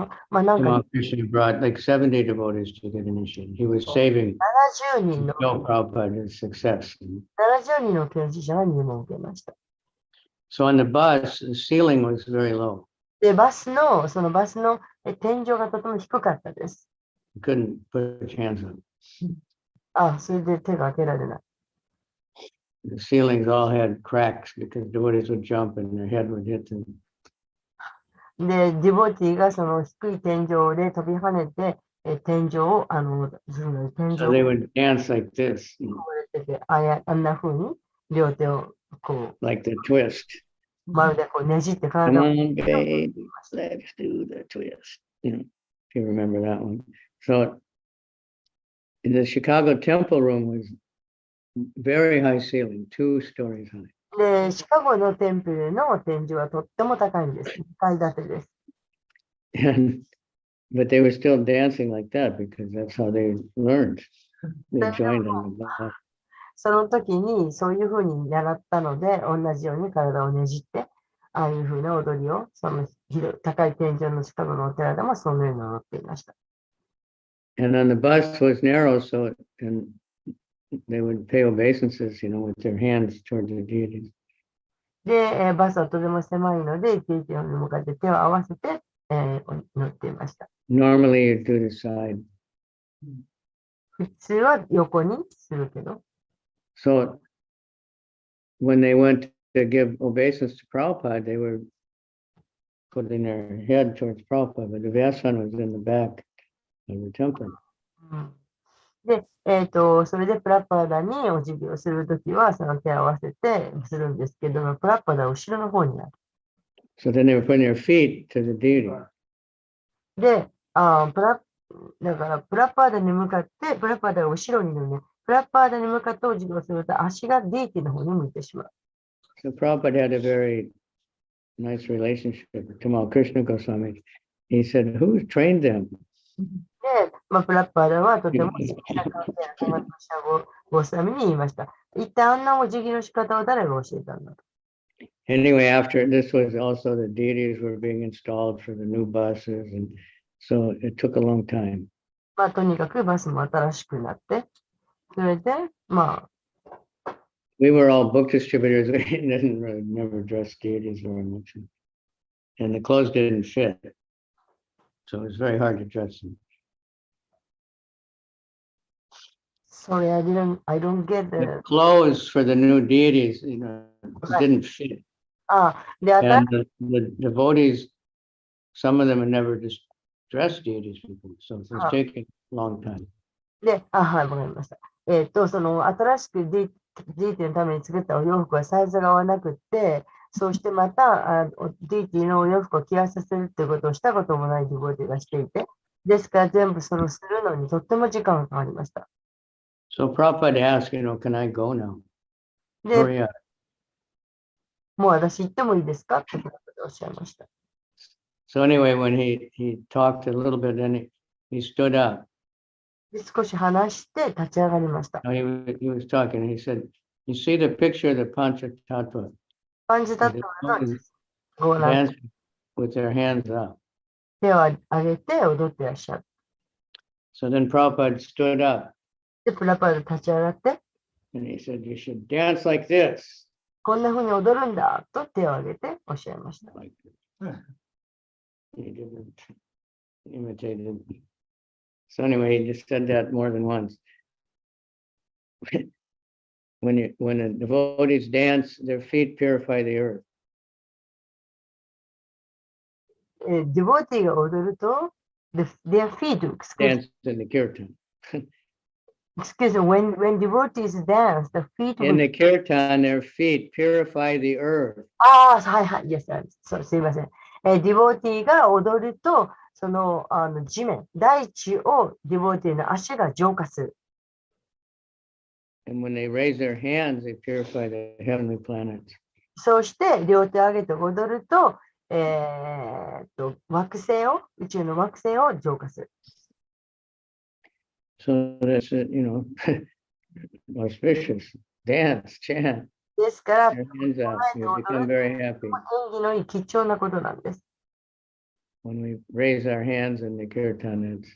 あ、なんか Tamal Krishna brought like 70 devotees to get initiated. He was saving 70人の Joe Prabhupada's success. 70人の研修者が入門を受けました。 So on the bus, the ceiling was very low. で、そのバスの天井がとても低かったです。 You couldn't put your hands up. それで手が開けられない。 The ceilings all had cracks because devotees would jump and their head would hit them. で、ディボティがその低い天井で飛び跳ねて、天井を、天井 So they would dance like this, れてて、あんな風に両手をこ like the twist. う、まるでこうねじって Come 体を on, baby, let's do the twist. If you remember that one. So the Chicago temple room was very high ceiling, 2 stories high. で、シカゴのテンプルの天井はとっても高いんです。2階建てです。 But they were still dancing like that because that's how they learned. They joined on the bus. その時にそういう風に習ったので、同じように体をねじって、ああいう風な踊りを、その高い天井のシカゴのお寺でもそのように踊っていました。 And on the bus was narrow, so and they would pay obeisances, with their hands toward the deities. で、バスはとても狭いので、一定に向かって手を合わせて、乗っていました。 Normally you do the side. 普通は横にするけど、 So when they went to give obeisance to Prabhupada, they were putting their head towards Prabhupada, but the Vyasan was in the back of the temple. で、それでプラッパーダにお辞儀をするときは、その手を合わせてするんですけども、プラッパーダは後ろの方にある。 So then they were putting their feet to the deity. で、だからプラッパーダに向かって、プラッパーダが後ろにいるね。プラッパーダに向かってお辞儀をすると、足がディーティの方に向いてしまう。 So Prabhupada had a very nice relationship with Tamal Krishna Goswami. He said, "Who trained them?" で、プラッパーダはとても好きな関係のトマトシャゴスワミに言いました。一体あんなお辞儀の仕方を誰が教えたんだと。 Anyway, after this was also the deities were being installed for the new buses, and so it took a long time. とにかくバスも新しくなって、それで、We were all book distributors. We didn't really never dress deities very much, and the clothes didn't fit, so it was very hard to dress them. Sorry, I don't get The the. clothes for the new deities, didn't fit, で、and the devotees, some of them had never just dressed deities before, so it was taking a long time. で、はい、わかりました。その新しくディーティのために作ったお洋服はサイズが合わなくって、そしてまたディーティのお洋服を着らさせるっていうことをしたこともないディボティがしていて、ですから全部それをするのにとっても時間がかかりました。So Prabhupada asked, can I go now? で、 Hurry up. もう私行ってもいいですかってことでおっしゃいました。 So anyway, when he talked a little bit, then he stood up. で、少し話して立ち上がりました。 He was talking. He said, "You see the picture of the Panchatattva パンチタットのご覧 dancing with their hands up." 手を上げて踊ってらっしゃる。 So then Prabhupada stood up で、プラパル立ち上がって、 and he said, "You should dance like this." こんな風に踊るんだと手を挙げておっしゃいました。 Like he didn't imitate it. So anyway, he just said that more than once. When the devotees dance, their feet purify the earth. ディボティが踊ると their feet, dance in the kirtan. excuse me, when devotees dance, the feet In will, the kirtan, their feet purify the earth. はいはい、yes, そう、すいません。ディボーティーが踊ると、その、地面、大地をディボーティーの足が浄化する。And when they raise their hands, they purify the heavenly planets. そうして、両手を上げて踊ると、惑星を、宇宙の惑星を浄化する。So that's it, auspicious. Dance, chant, ですから、 your hands up. You become very happy 演技のいい貴重なことなんです。 when we raise our hands in the kirtan. It's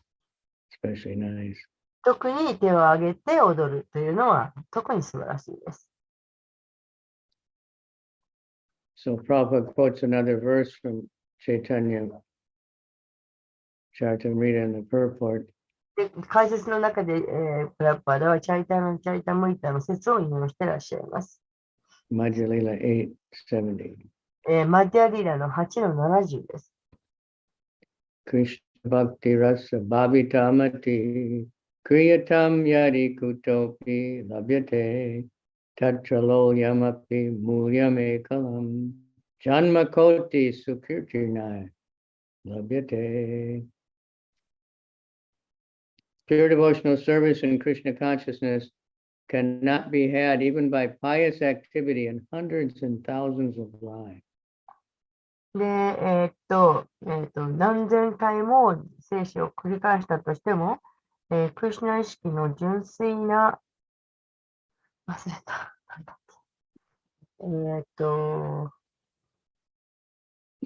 especially nice. 特に手を上げて踊るというのは特に素晴らしいです。 So Prabhupada quotes another verse from Chaitanya Charitamrita in the purport. で解説の中で、プラッパーダはチャイタムイタの説を引用していらっしゃいます。 Madhya Lila 870. マディアリーラの8の70です。 Krishna Bhakti Rasa Bhavitamati Kriyatam Yadi Kutopi Labhyate Tatralo Yamapi Mulyame Kalam Janma Koti Sukirtinai Labhyate. Pure devotional service in Krishna consciousness cannot be had even by pious activity in hundreds and thousands of lives. で、何千回も聖書を繰り返したとしても、クリシュナ意識の純粋な、忘れた。なんだっけ。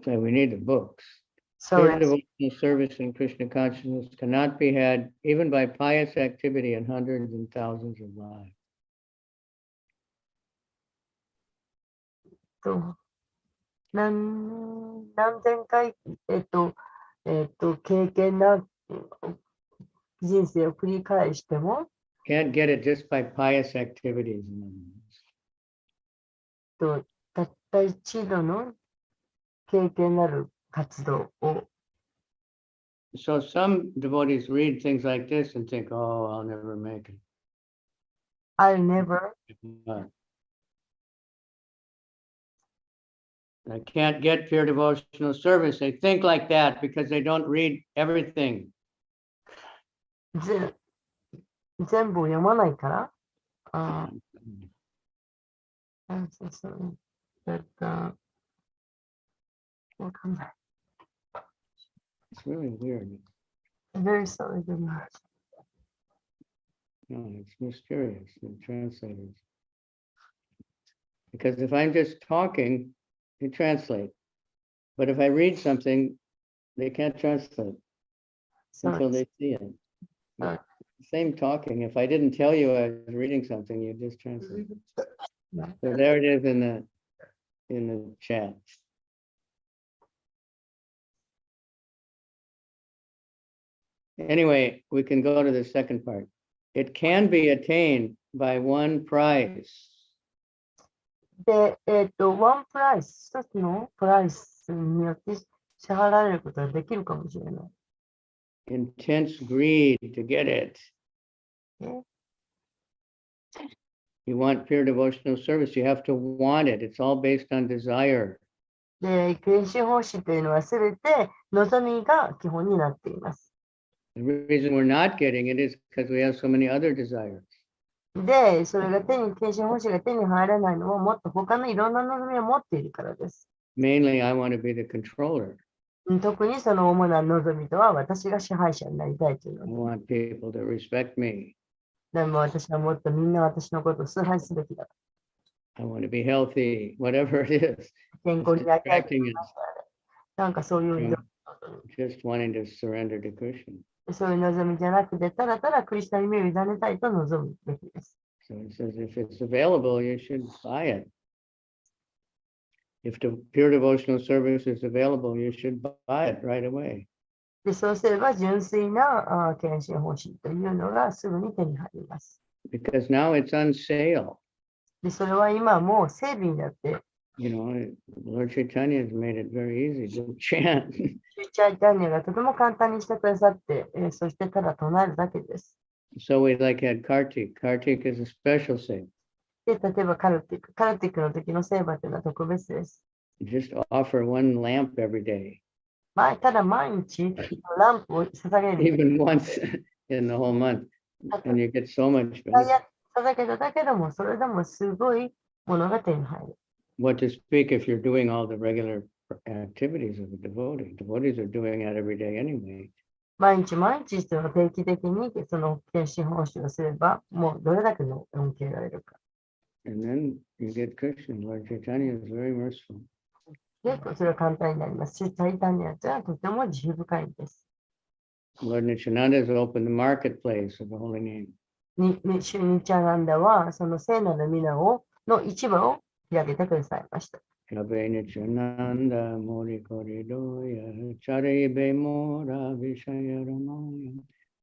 So we need the books. そう Pure です。 devotional service in Krishna consciousness cannot be had even by pious activity in hundreds and thousands of lives. 何千回、経験な人生を繰り返しても、 Can't get it just by pious activities. たった一度の経験なる活動を、 So some devotees read things like this and think, oh, I'll never make it. I'll never, But I can't get pure devotional service. They think like that because they don't read everything. 全部を読まないから、そうわかんない。It's really weird. Very sorry, very much. No, it's mysterious, the translators. Because if I'm just talking, they translate. But if I read something, they can't translate until they see it. Sorry. Same talking. If I didn't tell you I was reading something, you just translate. Yeah. So there it is in the chat. Anyway, we can go to the second part. It can be attained by one price. で、ワンプライス、一つのプライスによって支払われることができるかもしれない。 Intense greed to get it. Yeah. You want pure devotional service, you have to want it. It's all based on desire. で、献身方針というのはすべて望みが基本になっています。 The reason we're not getting it is because we have so many other desires. で、それが献身方針が手に入らないのはもっと他のいろんな望みを持っているからです。 Mainly, I want to be the controller. 特にその主な望みとは私が支配者になりたいという I ので、 want people to respect me. でも私はもっとみんな私のことを崇拝すべきだ。 I want to be healthy, whatever it is. 健 It's 康になりたいと distracting いう us なんかそういう from just wanting to surrender to Krishna. そういう望みじゃなくて、ただただクリスタに身を委ねたいと望むべきです。 So it says if it's available, you should buy it. If the pure devotional service is available, you should buy it right away. でそうすれば純粋な献身方針というのがすぐに手に入ります。 Because now it's on sale. でそれは今もう整備になって、 Lord Chaitanya has made it very easy to chant. チャイタニアがとても簡単にしてくださって、そしてただ唱えるだけです。 So we like had Kartik. Kartik is a special saint. で、例えばカルティックの時の聖馬というのは特別です。Just offer one lamp every day, ただ毎日ランプを捧げる。 even once in the whole month, and you get so much 捧げただけでも、それでもすごいものが手に入る。what to speak if you're doing all the regular activities of a devotee. Devotees are doing that every day anyway. 毎日その定期的にその献身奉仕をすれば、もうどれだけの恩恵が得るか。 And then you get Krishna. Lord Chaitanya is very merciful. で、それは簡単になります。チャイタニアというのはとても慈悲深いです。 Lord Nityananda has opened the marketplace of the holy name. シュニチャナンダは、その聖なる皆の市場を開けてくださいました。 Kabe Nityananda Mori Koridoya Charibe Mora Vishaya Ramaya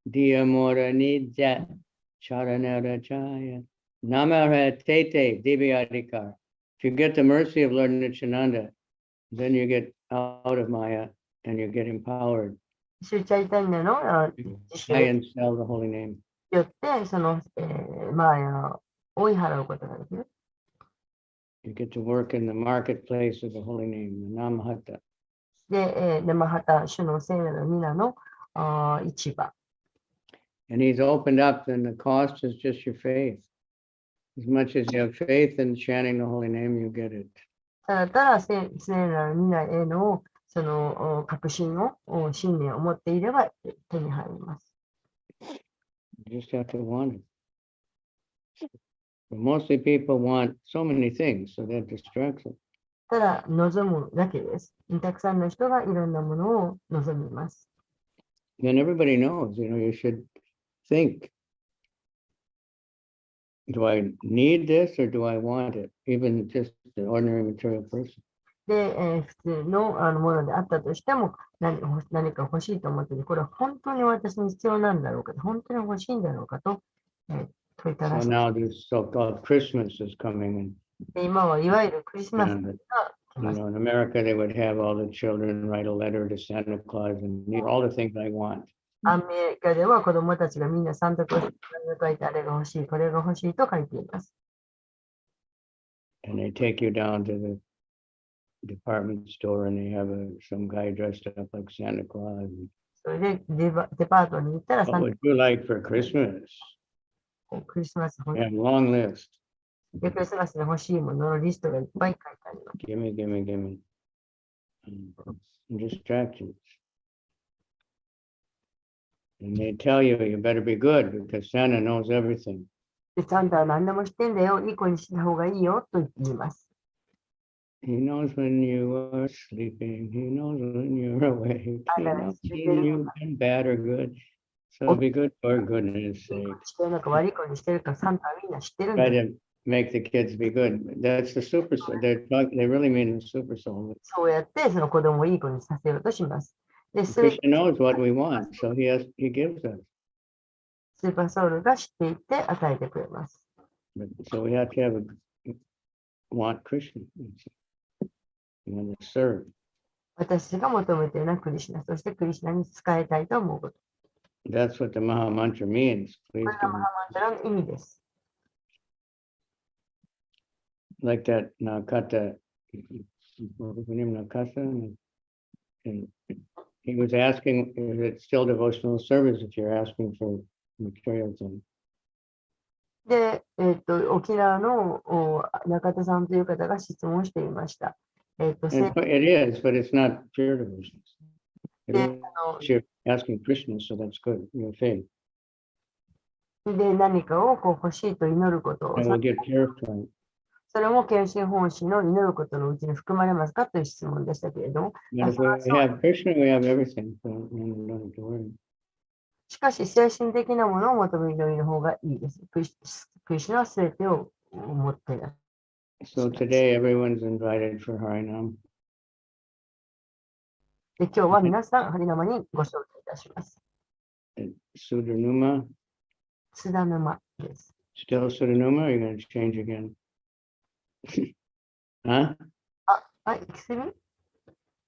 Diya Mora Nidya Charanara Chaya Namara Tete Divyadikar. If you get the mercy of Lord Nityananda, then you get out of Maya and you get empowered. シュチャイタニアの自 Buy 主 and sell the holy name. によって、その、追い払うことができる。 You get to work in the marketplace of the holy name, the Namahata. で、また、主の聖なる皆の市場。 And he's opened up, and the cost is just your faith. As much as you have faith in chanting the holy name, you get it. ただ聖なる皆へのその確信を、信念を持っていれば手に入ります。 You just have to want it. But mostly people want so many things, so that distracts them. ただ望むだけです。たくさんの人がいろんなものを望みます。 Then everybody knows, you should think, do I need this or do I want it? Even just an ordinary material person. で、普通の、ものであったとしても何か欲しいと思っている。これは本当に私に必要なんだろうかと、本当に欲しいんだろうかと、問いただ So し now this so-called Christmas is coming, て、今はいわゆるクリスマス and が来 you ます。 know, in America they would have all the children write a letter to Santa Claus and all the things I want. アメリカでは子供たちがみんなサンタクロースに書いてあれが欲しい、これが欲しいと書いています。 And they take you down to the department store and they have some guy dressed up like Santa Claus. それでデパートに行ったらサ What ン would you like for Christmas? タクリスマス They have a long list. でクリスマスで欲しいもののリストがいっぱい書いてあります。 Gimme, gimme, gimme. And distractions. And they tell you, you better be good because Santa knows everything. でサンタは何でも知ってんだよ、いい子にした方がいいよと言います。 He knows when you are sleeping. He knows when you're awake. I He know, knows it's when you've been bad or good. So be good for goodness いい sake. 子にしてるのか悪い子にしてるか、サンタはみんな知ってるんだ Try よ。 to make the kids be good. That's the super soul. They really mean the super soul. そうやってその子供をいい子にさせようとします。で、ス Krishna knows what we want, so he gives us. ーパーソウルが知っていて与えてくれます。 But, so we have to want Krishna. We want to serve. 私が求めているのはクリシュナ、そしてクリシュナに使いたいと思うこと。 That's what the Maha Mantra means. これ Please が do マハマントラの意味です。 like that Nakata. What was the name? Nakata? And he was asking, is it still devotional service if you're asking for material things? で、沖縄の中田さんという方が質問していました。And it is, but it's not pure devotion. It で is, you're asking Krishna, so that's good. Your faith. で何かをこう欲しいと祈ることを And we'll get purified. それも献身奉仕の祈ることのうちに含まれますかという質問でしたけれども、 And if we have Krishna, we have everything. So we don't have to worry. しかし精神的なものを求める祈りの方がいいです。クリシュナは全てを持っている。 So today everyone's invited for Harinam. で今日は皆さん、ハリナマにご招待いたします。 At Sudharnuma. 津田沼です。 Still Sudharnuma, or are you going to change again? Huh? はい、excuse me?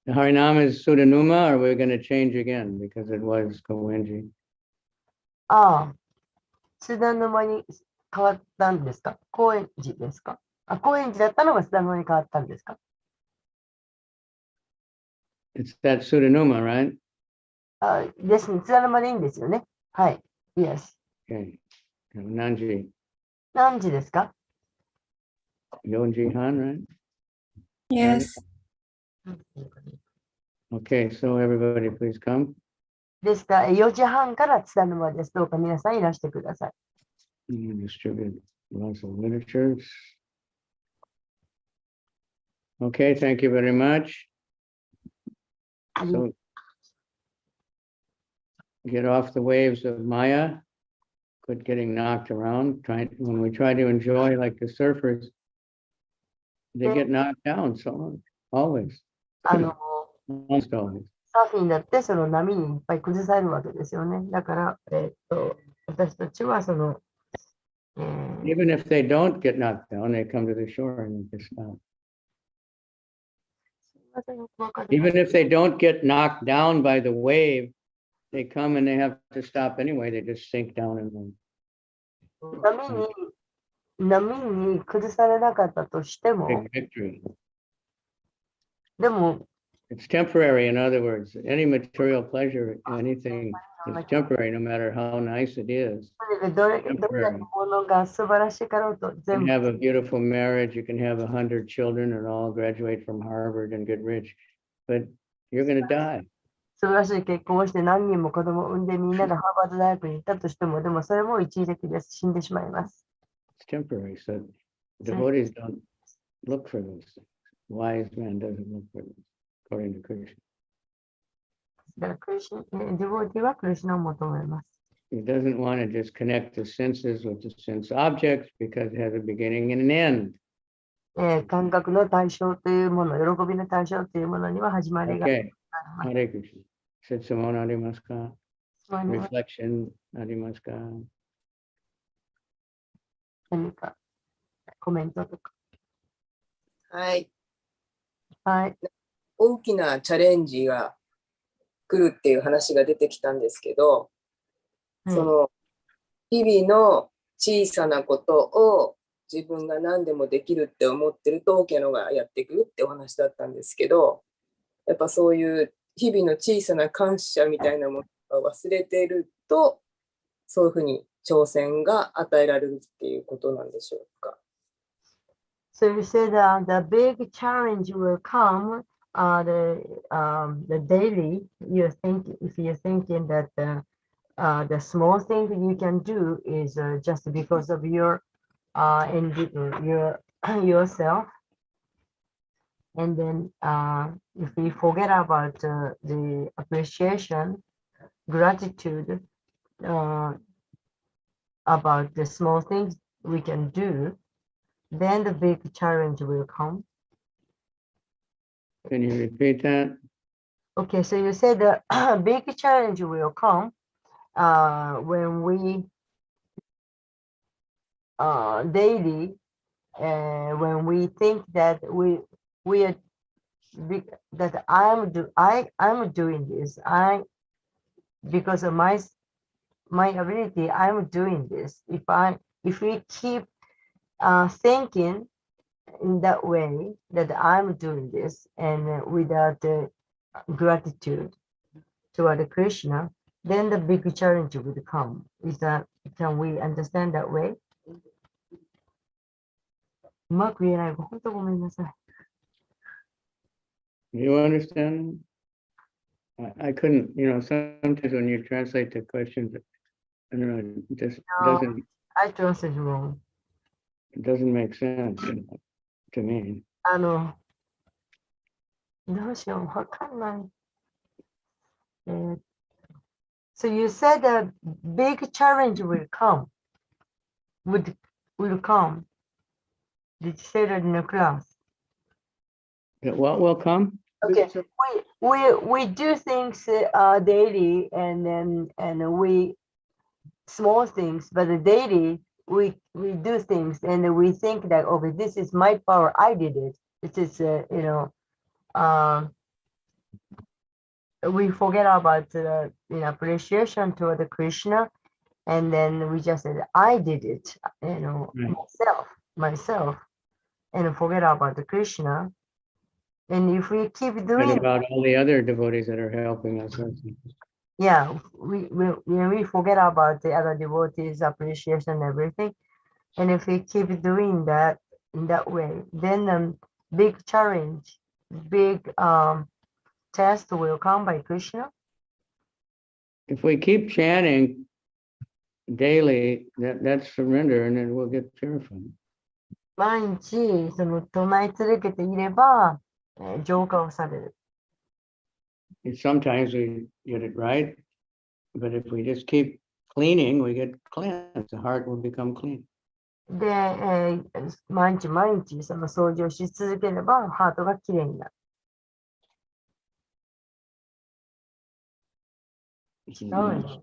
The Harinam is Sudanuma, or we're going to change again because it was Koenji. ああ、津田沼に変わったんですか？高円寺ですか？あ、高円寺だったのが津田沼に変わったんですか？ It's that Sudanuma, right? あ、ですね。津田沼でいいんですよね。はい。Yes。Okay. Nanji. 何時ですか？ Yonji Han, right? Yes. Okay, so everybody please come. ですから、4時半から津田沼です。どうか皆さんいらしてください。And distribute lots of literatures. Okay, thank you very much. So get off the waves of Maya. Quit getting knocked around. When we try to enjoy like the surfers, they get knocked down so always. あの、 Almost always. サーフィンだってその波にいっぱい崩されるわけですよね。だから、私たちはその、Even if they don't get knocked down, they come to the shore and they stop. Even if they don't get knocked down by the wave, they come and they have to stop anyway. They just sink down and then. 波に崩されなかったとしても、 Big victory. でも、 It's temporary. In other words, any material pleasure, anything is temporary, no matter how nice it is. どれだけものが素晴らしかろうと You 全 can 部 have a beautiful marriage, you can have 100 children and all graduate from Harvard and get rich, but you're going to die. 素晴らしい結婚をして何人も子供を産んでみんながハーバード大学に行ったとしても、でもそれも一時的です。死んでしまいます。It's temporary. So devotees don't look for this. Wise man doesn't look for this, according to Krishna. だからデボティはクリシュナを求めます。 He doesn't want to just connect the senses with the sense objects because it has a beginning and an end. 感覚の対象というもの、喜びの対象というものには始まりがあり Okay. ます。 Hare Krishna. Setsamon arimasu ka? つまり Reflection arimasu ka? 何かコメントとか。はい。はい。大きなチャレンジが来るっていう話が出てきたんですけど、その日々の小さなことを自分が何でもできるって思ってると大きなのがやってくるってお話だったんですけど、やっぱそういう日々の小さな感謝みたいなものを忘れていると、そういうふうに挑戦が与えられるっていうことなんでしょうか。So you said the big challenge will come the daily you think if you're thinking that the small thing that you can do is just because of your yourself, and then if we forget about the appreciation, gratitude about the small things we can do, then the big challenge will come. Can you repeat that? Okay, so you said the big challenge will come when we daily, when we think that we are that I'm doing this, because of my ability, I'm doing this. If we keep thinking in that way that I'm doing this and without gratitude toward Krishna, then the big challenge would come. Can we understand that way? うまく言えない。本当ごめんなさい。 You understand? I couldn't, sometimes when you translate the questions, I don't know, it just doesn't, I translated wrong. it doesn't make sense to me. どうしよう、わかんない。So you said a big challenge will come. Will come. Did you say that in the class? That what will come? Okay. We do things daily, and we small things, but the daily we do things and we think that okay, this is my power. I did it. It is we forget about the appreciation toward the Krishna, and then we just said, I did it, Right. myself, and forget about the Krishna. And if we keep And doing, about all the other devotees that are helping us. Also. yeah, when we forget about the other devotees' appreciation and everything, and if we keep doing that in that way, then big challenge, big test will come by Krishna. If we keep chanting daily, that's surrender, and then we'll get purified. 毎日その唱え続けていれば、浄化をされる。And sometimes we get it right, but if we just keep cleaning, we get cleansed. The heart will become clean. で、毎日毎日その掃除をし続ければ、ハートがきれいになる。違うよね。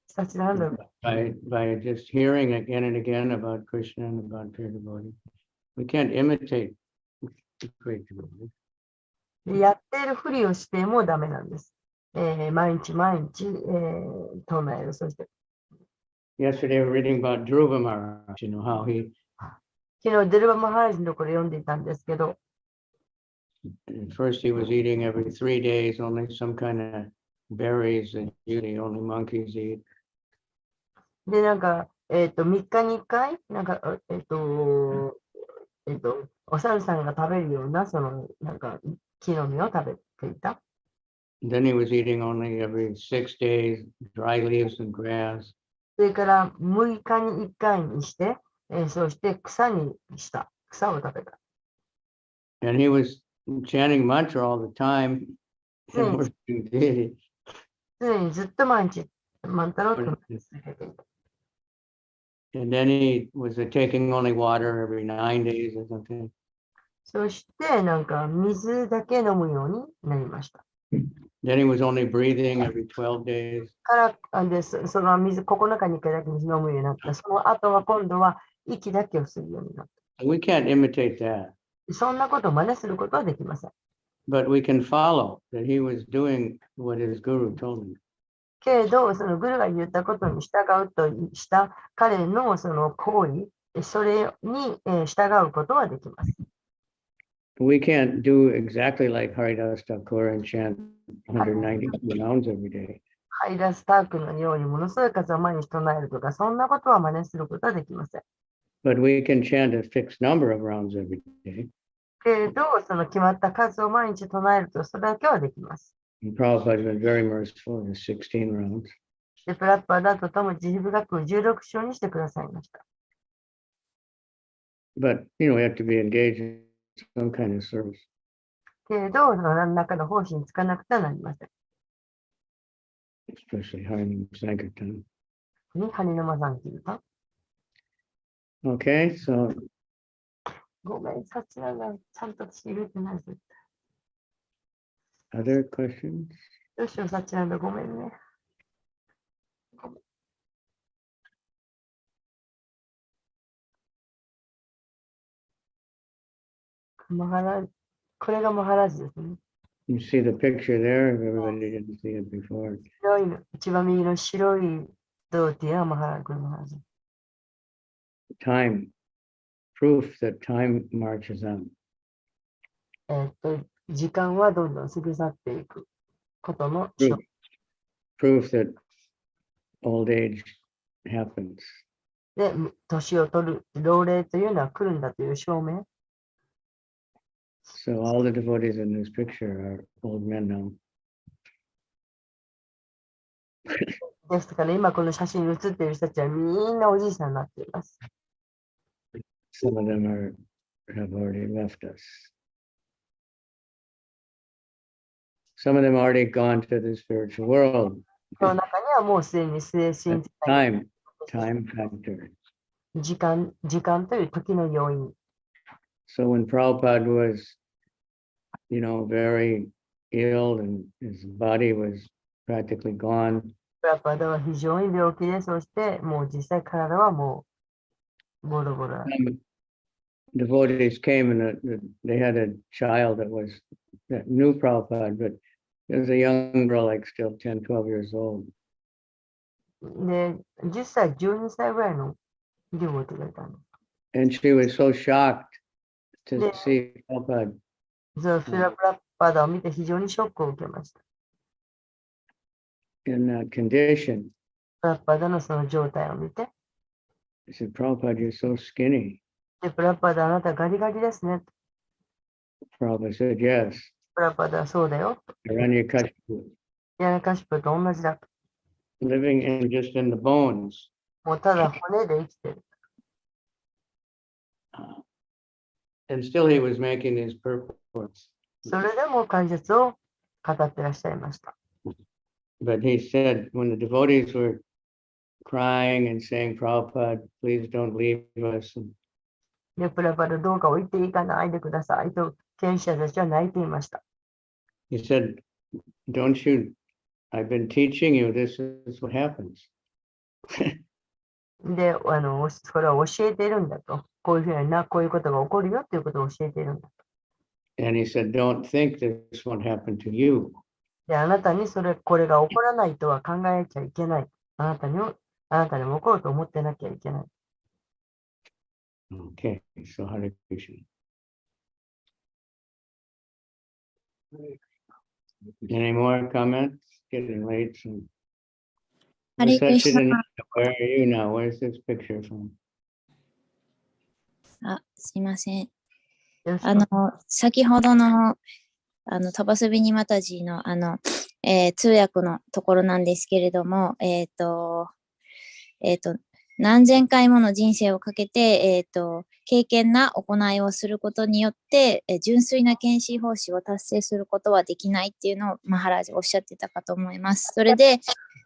幸なんだろう。By just hearing again and again about Krishna and about pure devotee, we can't imitate great devotees. でやっているふりをしてもダメなんです。毎日毎日、唱える。そして、 Yesterday, we were reading about Dhruva Maharaj, you know, how he, 昨日デルバ・マハラジのところ読んでいたんですけど、 at first he was eating every 3 days, only some kind of berries that usually only monkeys eat. で、なんか、3日に1回、なんか、お猿さんが食べるような、その、なんか、木の実を食べていた。 Then he was eating only every 6 days, dry leaves and grass. それから6日に1回にして、そして草にした。草を食べた。 And he was chanting mantra all the time and Hmm. worshiping deity. 常にずっと毎日マンタラを唱え続けていた。 And then he was taking only water every 9 days or something. そして、なんか水だけ飲むようになりました。 Then he was only breathing every 12 days. からでその水、9日に1回だけ水飲むようになった。その後は今度は息だけをするようになっ We can't imitate that, た。そんなことを真似することはできません。 but we can follow that he was doing what his guru told him. けれど、そのグルが言ったことに従うとした彼のその行為、それに従うことはできます。 We can't do exactly like Haridas Thakur and chant 190 rounds every day. ハイラスタークのようにものすごい数を毎日唱えるとか、そんなことは真似することはできません。 But we can chant a fixed number of rounds every day. けれど、その決まった数を毎日唱えると、それだけはできます。 And Prabhupada has been very merciful in 16 rounds. で、プラッパーだととも自費学16章にしてくださいました。 But, you know, we have to be engaged in some kind of service. けれど、その何らかの方針につかなくてはなりません。 Especially Harinam Sankirtan. に、ハニナマさん聞いた。 Okay, so ごめん、さちらがちゃんと入れてないです。 other questions? どうしよう、さちらがごめんね。マハラ、これがマハラジですね。 You see the picture there? If everybody didn't see it before. 白いの、一番右の白い銅ティアマハラ、これマハラジ。 Time, proof that time marches on. 時間はどんどん過ぎ去っていくことの Proof, proof that old age happens. で、年を取る、老齢というのは来るんだという証明。 So all the devotees in this picture are old men now. ですから今この写真に写っている人たちはみんなおじいさんになっています。 Some of them have already left us. Some of them already gone to the spiritual world. その中にはもうすでに精神 Time factor. 時間という時の要因。 So when Prabhupada was, you know, very ill and his body was practically gone, プラパダは非常に病気で、そしてもう実際体はもうボロボロ。 some devotees came and they had a child that knew Prabhupada, but was a young girl, like still 10, 12 years old. で、10歳、12歳ぐらいのデュオティがいたの。 And she was so shocked to Yeah. see Prabhupada そう、フィラ・プラッパダを見て非常にショックを受けました。 in that condition. プラッパダのその状態を見て、 He said, Prabhupada, you're so skinny. で、プラッパダ、あなたガリガリですね。 Prabhupada said, yes. プラッパダ、そうだよ。 Hiranyakashipu, ヤナカシプと同じだ。 living just in the bones. もうただ骨で生きてる。 And still he was making these purports. それでも解説を語ってらっしゃいました。 But he said, when the devotees were crying and saying, Prabhupada, please don't leave us. で、プラッパダ、どうか置いていかないでくださいと、権威者たちは泣いていました。 He said, don't you, I've been teaching you, this is what happens. で、これは教えているんだと。こういうふうな、こういうことが起こるよっていうことを教えているんだ。 And he said, don't think this won't happen to you. で、あなたにこれが起こらないとは考えちゃいけない。あなたにも起こると思ってなきゃいけない。 Okay, so Hare Krishna. Any more comments? Getting late. So. Hare Krishna. Where are you now? Where's this picture from? すいません。よろしく先ほどの、飛ばすビニマタジーの、通訳のところなんですけれども、何千回もの人生をかけて、敬虔な行いをすることによって、純粋な献身奉仕を達成することはできないっていうのをマハラージおっしゃってたかと思います。それで、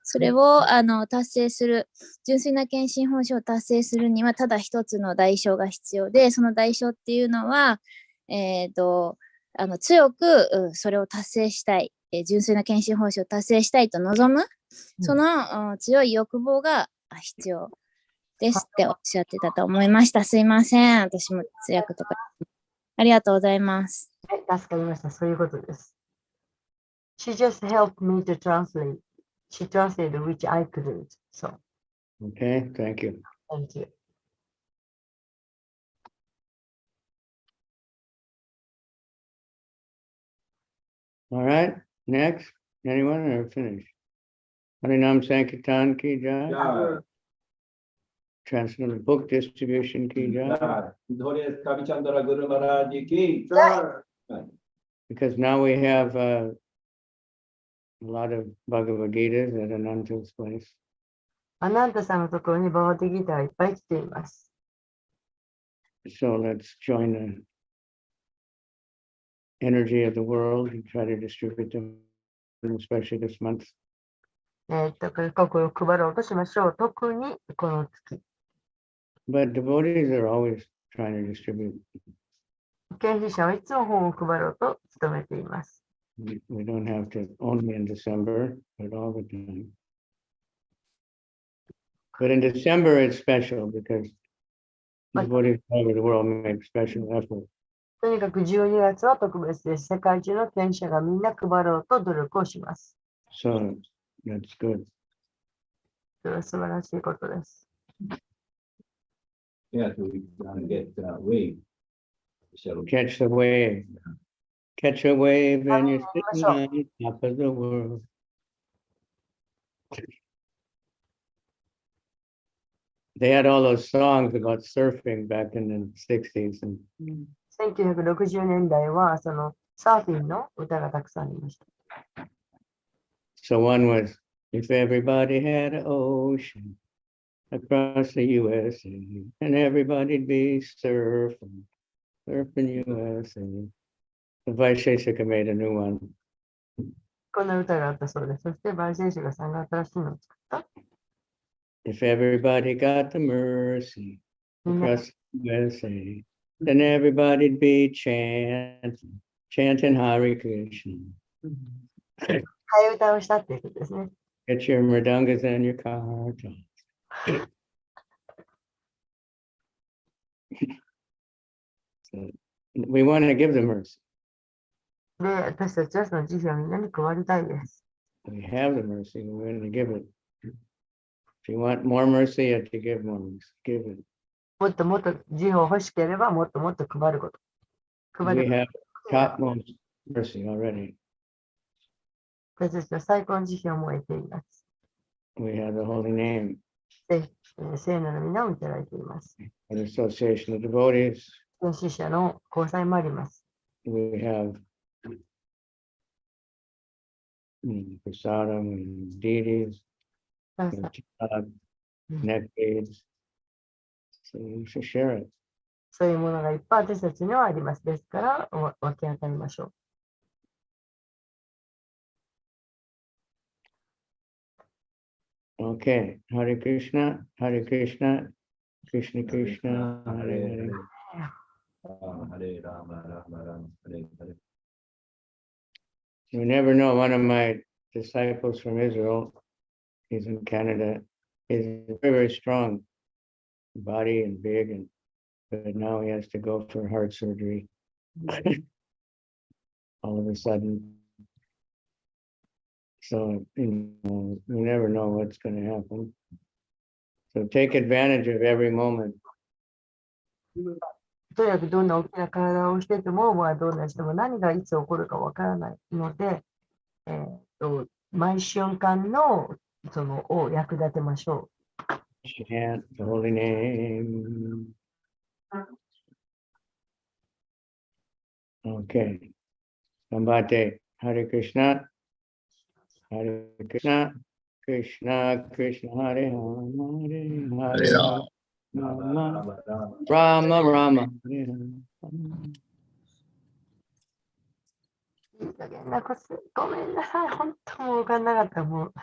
それを達成する、純粋な献身奉仕を達成するには、ただ一つの代償が必要で、その代償っていうのは、強く、それを達成したい、純粋な献身奉仕を達成したいと望む、その、強い欲望が必要ですっておっしゃってたと思いました。すいません。私も通訳とか。ありがとうございます。はい、助かりました。そういうことです。She just helped me to translate. She translated which I couldn't. So, Okay, thank you. thank you. All right, next. Anyone or finish? Harinam Sankirtan ki jai. Jai. Transcendental book distribution ki jai. Dhore Kavi Chandra Guru Maharaj ji ki. Jai. Because now we have a lot of Bhagavad Gitas at Ananta's place. アナンタさんのところにババティギターいっぱい来ています。 So let's join the energy of the world and try to distribute them, especially this month. ここを配ろうとしましょう。特にこの月。 But devotees are always trying to distribute. 献身者はいつも本を配ろうと努めています。 We don't have to only in December, but all the time. But in December, it's special because devotees all over the world make special effort. とにかく12月は特別です。世界中の献身者がみんな配ろうと努力をします。 So that's good. それは素晴らしいことです。 Yeah, to get wave. Catch the wave. Catch a wave and you're sitting on the top of the world. They had all those songs about surfing back in the 60s. And 1960年代はそのサーフィンの歌がたくさんありました。 so one was, if everybody had an ocean across the USA and everybody'd be surfing USA. The Vaisheshika made a new one. こんな歌があったそうです。そしてバイセンシがさんが新しいのを作った。 If everybody got the mercy みんな across the USA, then everybody'd be chanting Hare Krishna. 替え歌をしたっていうことですね。 Get your mridungas and your kartals. So we want to give the mercy. で、私たちはその慈悲をみんなに配りたいです。We have the mercy, we're going to give it. If you want more mercy, you have to give more mercy. Give it. もっともっと慈悲を欲しければ、もっともっと配ること。配 We る have topmost mercy already. 私たちは最高の慈悲をもう得ています。We have the holy name, で、聖なる皆をいただいています。an association of devotees. 献身者の交際もあります。We have prasadam and deities, さ and さ chad, nectades. So we should share it. そういうものがいっぱい私たちにはあります。ですから、分け与えましょう。Okay. Hare Krishna, Hare Krishna, Krishna Krishna, Hare Hare. Hare Rama, Rama Rama, Hare Hare. You never know. One of my disciples from Israel, he's in Canada, he's very, very strong body and big, and but now he has to go for heart surgery. All of a sudden. So, you never know what's going to happen. So take advantage of every moment. とにかくどんな大きな体をしてても、どんな人も何がいつ起こるかわからないので、毎瞬間のを役立てましょ Chant the holy name. Okay. Sambate. Hare Krishna. Hare Krishna. Krishna Krishna Hare Hare. Hare Rama. Rama Rama. Rama Rama. Hare Hare. う。いい加減なことごめんなさい。本当もう分かんなかった。もう、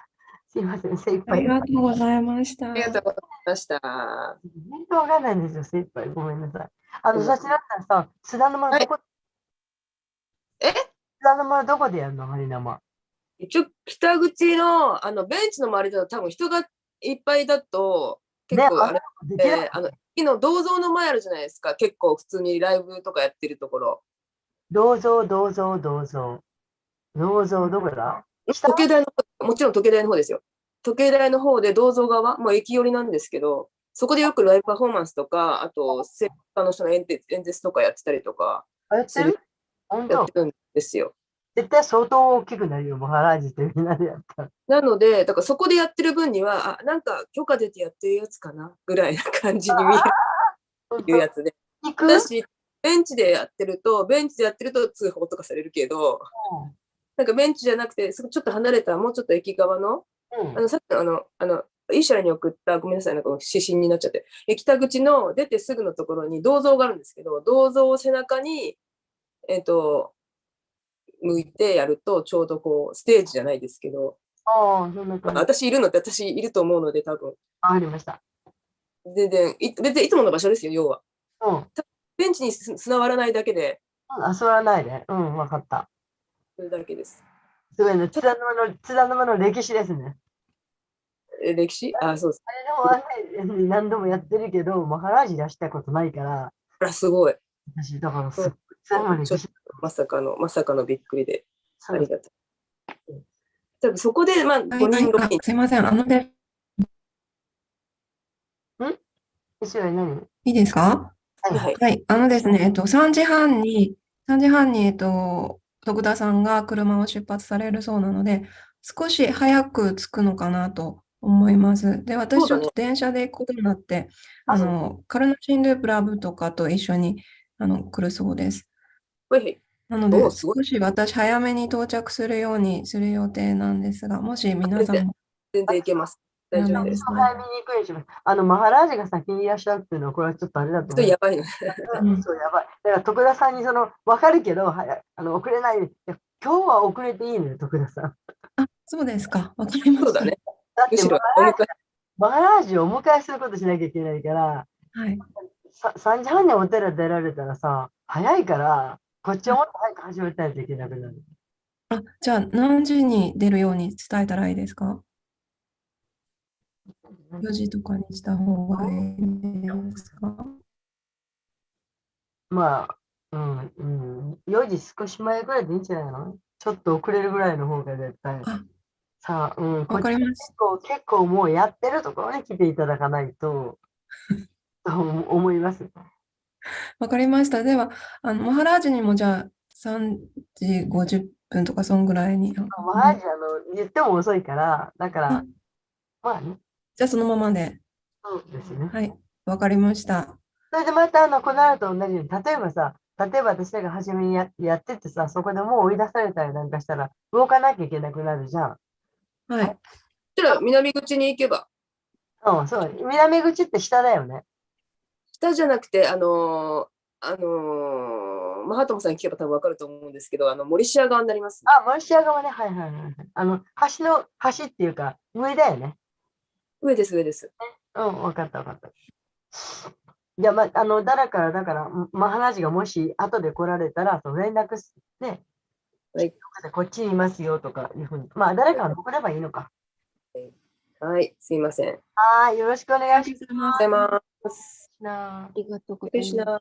すいません。精一あり杯。がとうございました。ありがとうございました。本当分かんないんですよ。精一杯。ごめんなさい。そちらったらさ、津田沼どこ、え津田沼どこでやるのハリナマ。一応、北口の、ベンチの周りだと多分人がいっぱいだと、結構あれ、できない。昨日銅像の前あるじゃないですか。結構普通にライブとかやってるところ。銅像、銅像、銅像。銅像、どこだ時計台の方、もちろん時計台の方ですよ。時計台の方で銅像側、もう駅寄りなんですけど、そこでよくライブパフォーマンスとか、あと、政治家の人の演説とかやってたりとか、やってる本当やってるんですよ。絶対相当大きくなるよ、もうハラージってみんなでやったら。なので、だからそこでやってる分には、なんか許可出てやってるやつかなぐらいな感じに見えるいうやつで。行く私、ベンチでやってると通報とかされるけど、なんかベンチじゃなくて、ちょっと離れた、もうちょっと駅側の、さっきのイシャラに送った、ごめんなさい、なんか指針になっちゃって、北口の出てすぐのところに銅像があるんですけど、銅像を背中に、向いてやると、ちょうどこう、ステージじゃないですけど、私いると思うので、多分。ありました。全然、別にいつもの場所ですよ、要は。ベンチに座らないだけで。座らないで。わかった。それだけです。すごいね。津田沼の歴史ですね。歴史そうです。あれでも何度もやってるけど、もうハラージ出したことないから。すごい。私、だからすっごい歴史。まさかのびっくりで。ありがとう。多分そこで、5人、6人。すいません、いいですか？はい。ですね、3時半に、徳田さんが車を出発されるそうなので、少し早く着くのかなと思います。で、私ちょっと電車で行くことになって、カルナシンドゥプラブとかと一緒に来るそうです。なので、少し私早めに到着するようにする予定なんですが、もし皆さんも。全然行けます。大丈夫です。早めに行くようにします。マハラージが先にいらっしゃるっていうのは、これはちょっとあれだと思う。やばいの。そう、やばい。だから、徳田さんに分かるけど、遅れない。今日は遅れていいのよ、徳田さん。そうですか。わかりました。そうだね。だってマハラージをお迎えすることしなきゃいけないから、3時半にお寺出られたらさ、早いから、こっちはもっと早く始めたいといけなくなる。じゃあ、何時に出るように伝えたらいいですか？4時とかにした方がいいですか？ 4時少し前ぐらいでいいんじゃないの？ちょっと遅れるぐらいの方が絶対。あ、さあ、こわっちかりました。結構もうやってるところに来ていただかないと、と思います。わかりました。では、マハラージにもじゃあ3時50分とかそんぐらいに。マジ、言っても遅いから、だから、あ、まあね、じゃあそのままで。そうですね。はい、わかりました。それでまた、この後と同じように、例えばさ、例えば私らが初めにやっててさ、そこでもう追い出されたりなんかしたら、動かなきゃいけなくなるじゃん。はい。そしたら南口に行けば、そう。南口って下だよね。下じゃなくて、マハトモさんに聞けば多分分かると思うんですけど、森シア側になります。あ、マルシア側ね。はい。橋っていうか、上だよね。上です、上です。わかった。じゃあ、誰から、だから、マハラジがもし後で来られたら、連絡ね、はい。こっちにいますよとかいうふうに。まあ、誰かが送ればいいのか。はい、すいません。はい、よろしくお願いしありがとうございます。ありがとうございます。ます。ありがとうございます。クリシュナ